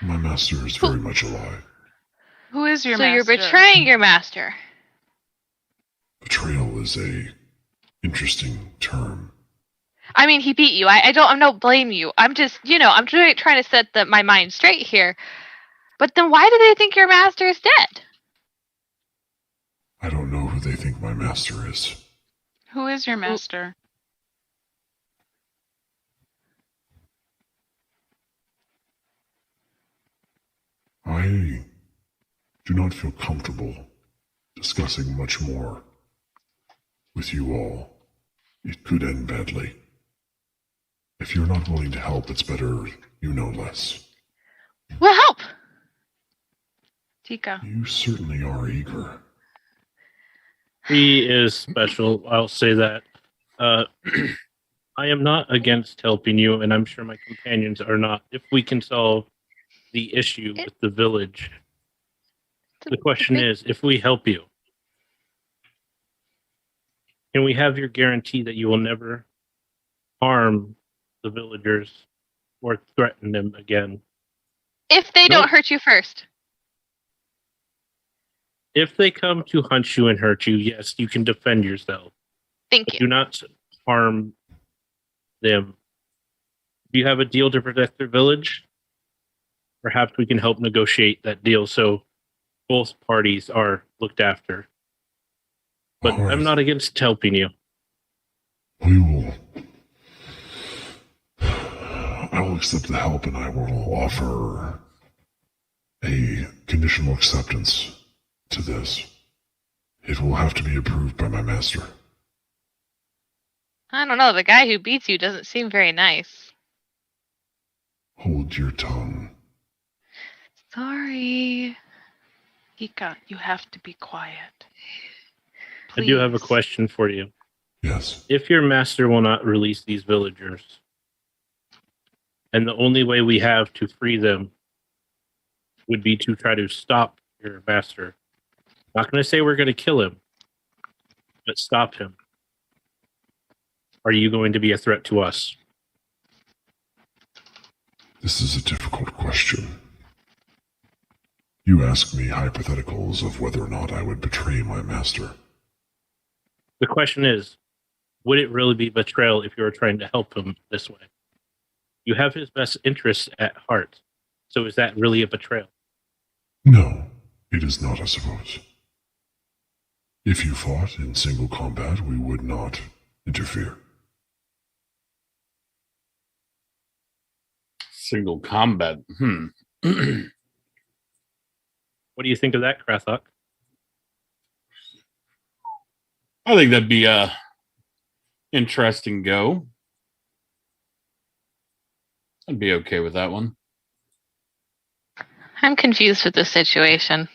My master is very much alive. Who is your so master? you're betraying your master. Betrayal is a interesting term. I mean, he beat you. I don't blame you. I'm just, I'm trying to set my mind straight here. But then why do they think your master is dead? I don't know who they think my master is. Who is your master? I do not feel comfortable discussing much more with you all. It could end badly. If you're not willing to help, it's better you know less. We'll help. Tika. You certainly are eager. He is special, I'll say that. I am not against helping you, and I'm sure my companions are not, if we can solve the issue with the village. The question is, if we help you, can we have your guarantee that you will never harm the villagers or threaten them again? If they don't hurt you first. If they come to hunt you and hurt you, yes, you can defend yourself. Thank But you. do not harm them. Do you have a deal to protect their village? Perhaps we can help negotiate that deal so both parties are looked after. But All right. I'm not against helping you. We will. I will accept the help and I will offer a conditional acceptance to this. It will have to be approved by my master. I don't know. The guy who beats you doesn't seem very nice. Hold your tongue. Sorry. Ika, you have to be quiet. I do have a Please. question for you. Yes. If your master will not release these villagers, and the only way we have to free them would be to try to stop your master. I'm not going to say we're going to kill him, but stop him. Are you going to be a threat to us? This is a difficult question. You ask me hypotheticals of whether or not I would betray my master. The question is, would it really be betrayal if you were trying to help him this way? You have his best interests at heart. So is that really a betrayal? No, it is not, I suppose. If you fought in single combat, we would not interfere. Single combat. What do you think of that, Krathok? I think that'd be a interesting go. I'd be okay with that one. I'm confused with this situation.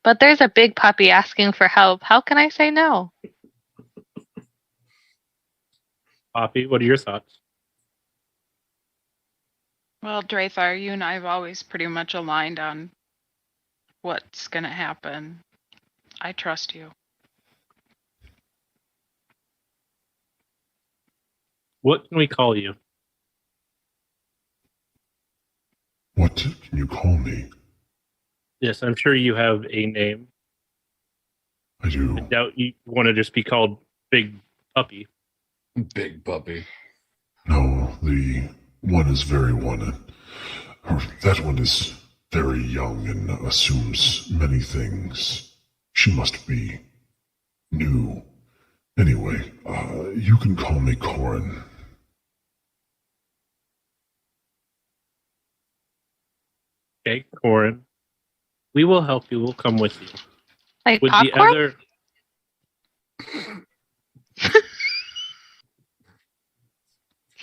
But there's a big puppy asking for help. How can I say no? Poppy, what are your thoughts? Well, Drathar, you and I have always pretty much aligned on what's going to happen. I trust you. What can we call you? What can you call me? Yes, I'm sure you have a name. I do. I doubt you want to just be called Big Puppy. Big puppy. No, the one is very one. Or that one is very young and assumes many things. She must be new. Anyway, you can call me Corin. Okay, Corin. We will help you. We'll come with you. Like With popcorn? the other...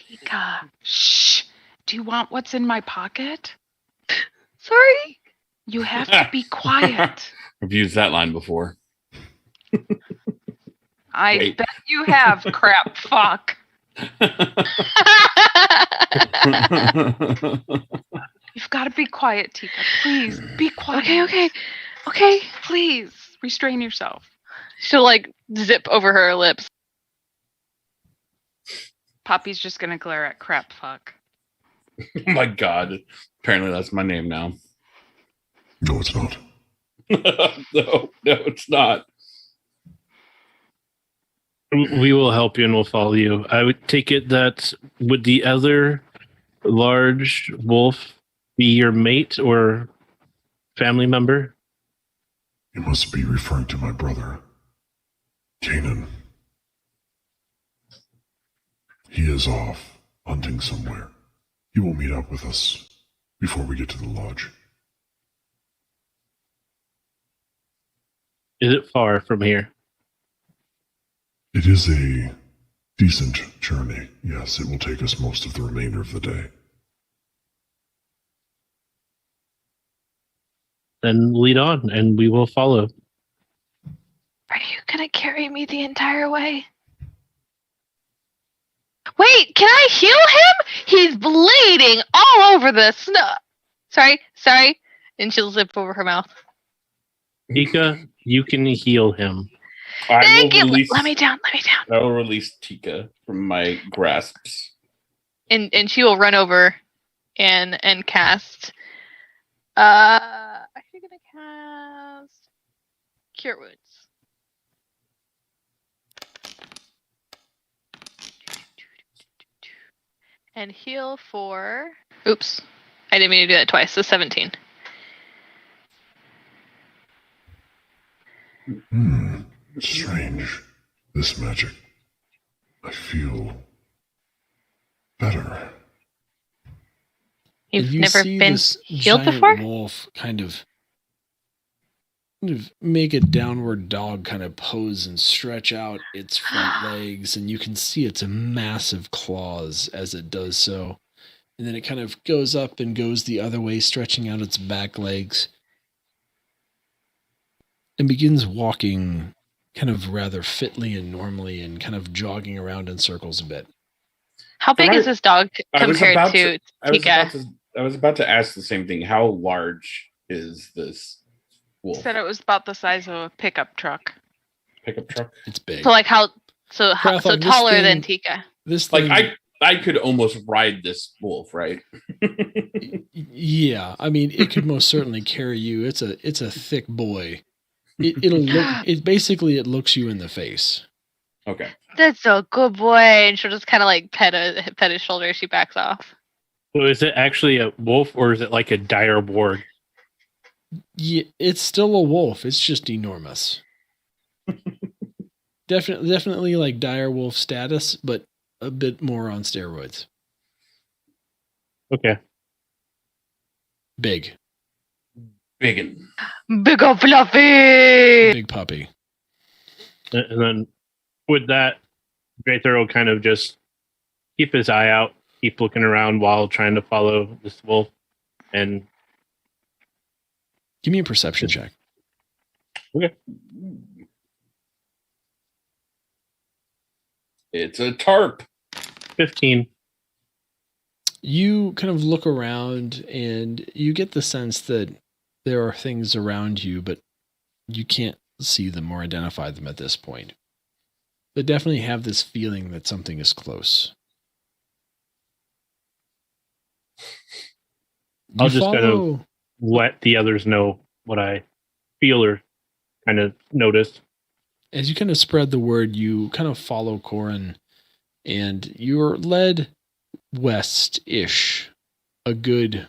Tika, shh. Do you want what's in my pocket? Sorry. You have to be quiet. I've used that line before. I Wait. bet you have, crap fuck. You've got to be quiet, Tika. Please, be quiet. Okay. Please, restrain yourself. She'll like zip over her lips. Poppy's just going to glare at crap fuck. Oh my god. Apparently that's my name now. No, it's not. No, it's not. We will help you and we'll follow you. I would take it that would the other large wolf be your mate or family member? You must be referring to my brother, Kanan. He is off hunting somewhere. He will meet up with us before we get to the lodge. Is it far from here? It is a decent journey. Yes, it will take us most of the remainder of the day. Then lead on and we will follow. Are you gonna carry me the entire way? Wait, can I heal him? He's bleeding all over the snow. Sorry. And she'll zip over her mouth. Tika, you can heal him. Thank you. Let me down. I will release Tika from my grasps. And she will run over and cast. I'm actually gonna cast Cure Wounds. And heal for. Oops, I didn't mean to do that twice. So 17. Strange. This magic. I feel better. You've You never see been this healed giant before? wolf kind of make a downward dog kind of pose and stretch out its front legs, and you can see its massive claws as it does so. And then it kind of goes up and goes the other way, stretching out its back legs, and begins walking kind of rather fitly and normally and kind of jogging around in circles a bit. How big is this dog compared to Tika? I was about to ask the same thing. How large is this wolf? Said it was about the size of a pickup truck. Pickup truck? It's big. So like so Krathok, this taller thing- than Tika. This Like thing, I could almost ride this wolf, right? yeah, I mean, it could most certainly carry you. It's a thick boy. It looks you in the face. Okay. That's a good boy. And she'll just kind of like pet his shoulder as she backs off. So is it actually a wolf or is it like a dire boar? Yeah, it's still a wolf. It's just enormous. Definitely like dire wolf status, but a bit more on steroids. Okay. Big Biggin. Big ol' fluffy. big puppy. And then with that, Draythor will kind of just keep his eye out, keep looking around while trying to follow this wolf. And Give me a perception check. okay. It's a tarp. 15. You kind of look around and you get the sense that there are things around you, but you can't see them or identify them at this point. But definitely have this feeling that something is close. I'll just kind of let the others know what I feel or kind of notice. As you kind of spread the word, you kind of follow Corin, and you're led west-ish a good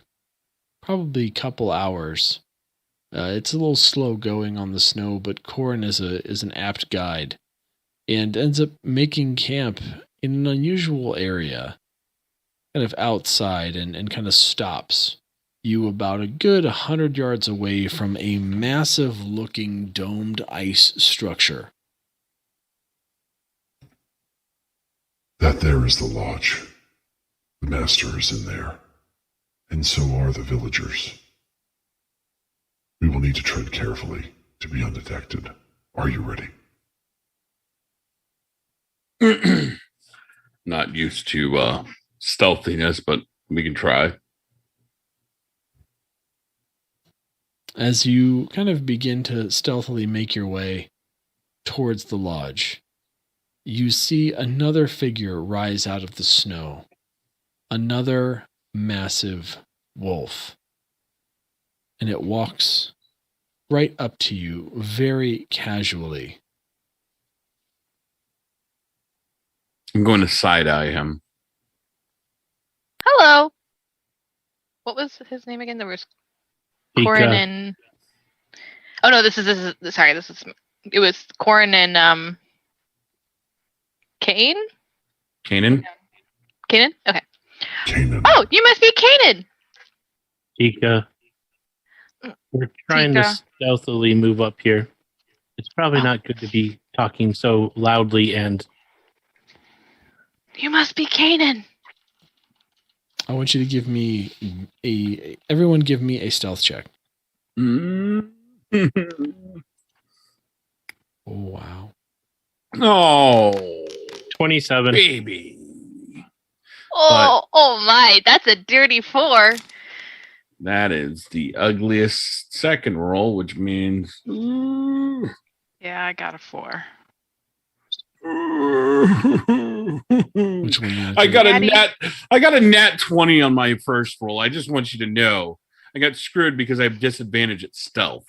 probably couple hours. It's a little slow going on the snow, but Corin is an apt guide and ends up making camp in an unusual area, kind of outside, and kind of stops you about a good 100 yards away from a massive looking domed ice structure. That there is the lodge. The master is in there, and so are the villagers. We will need to tread carefully to be undetected. Are you ready? Not used to stealthiness, but we can try. As you kind of begin to stealthily make your way towards the lodge, you see another figure rise out of the snow. Another massive wolf. And it walks right up to you very casually. I'm going to side-eye him. Hello. What was his name again? There was Corin and... Oh no, this is it was Corin and Kane? Kanan? Kanan? Okay. Kanan. Oh, you must be Kanan. Tika. We're trying to stealthily move up here. It's probably not good to be talking so loudly and... You must be Kanan. I want you to give me everyone give me a stealth check. Mm-hmm. Oh, wow. Oh, 27. baby. Oh my, that's a dirty 4. That is the ugliest second roll, which means... Yeah, I got a 4. Which one? I got a nat 20 on my first roll. I just want you to know. I got screwed because I have disadvantage at stealth.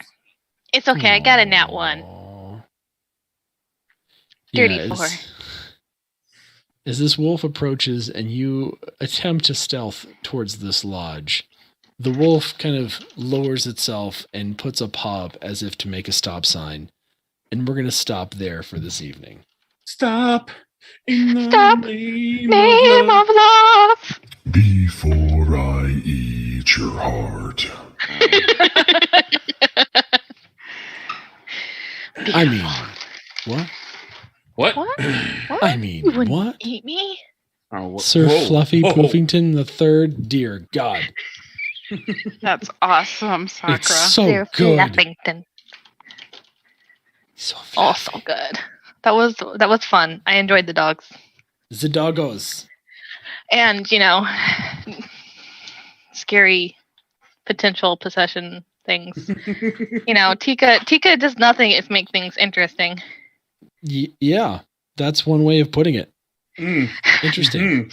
It's okay, I got a nat 1. Dirty 4. As this wolf approaches and you attempt to stealth towards this lodge, the wolf kind of lowers itself and puts a paw up as if to make a stop sign. And we're going to stop there for this evening. Stop in the Stop. Name of love. Before I eat your heart. I mean, what? What? What? I mean, You wouldn't what? eat me? Oh, Sir whoa. Fluffy Whoa. Poofington III, dear God. That's awesome, Sakura. It's so Dear good. Fluffington. So Oh, so good. That was fun. I enjoyed the dogs. The doggos. And, scary potential possession things. Tika does nothing if make things interesting. Yeah, that's one way of putting it. Mm. Interesting. Mhm.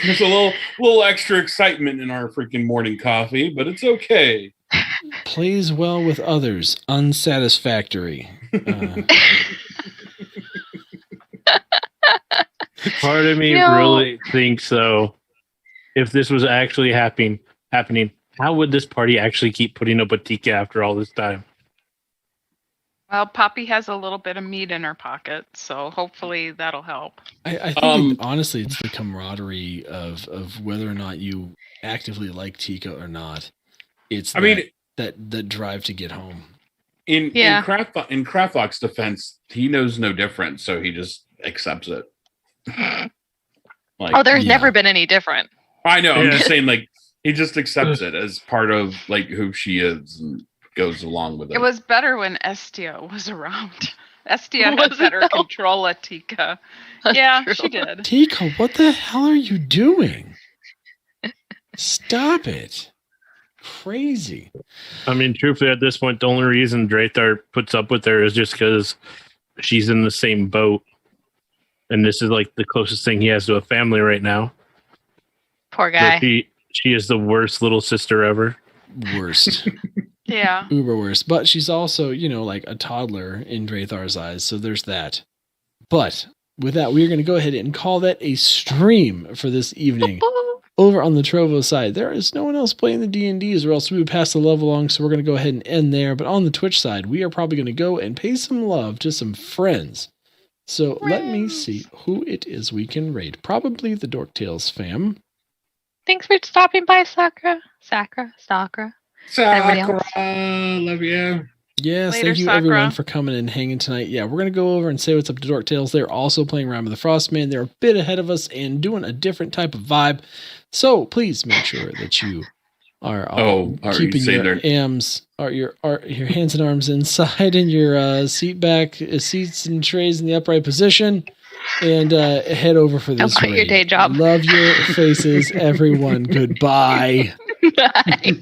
Just a little extra excitement in our freaking morning coffee, but it's okay. Plays well with others. Unsatisfactory. Part of me really thinks though, if this was actually happening, how would this party actually keep putting up with Tika after all this time? Well, Poppy has a little bit of meat in her pocket, so hopefully that'll help. I think honestly, it's the camaraderie of whether or not you actively like Tika or not. It's that drive to get home. In Kraftlock's defense, he knows no different, so he just accepts it. There's never been any different. I know. I'm just saying, like, he just accepts it as part of like who she is and goes along with it. It was better when Estia was around. Estia had better control of Tika. Yeah, she did. Tika, what the hell are you doing? Stop it. Crazy. I mean, truthfully, at this point, the only reason Drathar puts up with her is just because she's in the same boat. And this is like the closest thing he has to a family right now. Poor guy. She is the worst little sister ever. Worst. Yeah. Uber worst. But she's also, like a toddler in Drathar's eyes. So there's that. But with that, we're going to go ahead and call that a stream for this evening. Over on the Trovo side, there is no one else playing the D&Ds or else we would pass the love along. So we're going to go ahead and end there. But on the Twitch side, we are probably going to go and pay some love to some friends. So let me see who it is we can raid. Probably the Dorktales fam. Thanks for stopping by, Sakura. Sakura. Love you. Yes, Later, thank you Sakura. everyone for coming and hanging tonight. Yeah, we're going to go over and say what's up to Dorktales. They're also playing Rime of the Frostmaiden. They're a bit ahead of us and doing a different type of vibe. So please make sure that you are keeping your arms, your hands and arms inside and your seats and trays in the upright position. And head over for this raid. Your day job. Love your faces, everyone. Goodbye. Bye.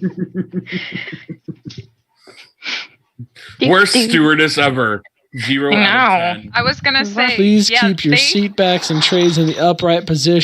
Worst stewardess ever. 0 out of 10. I was going to say, Please keep your seat backs and trays in the upright position.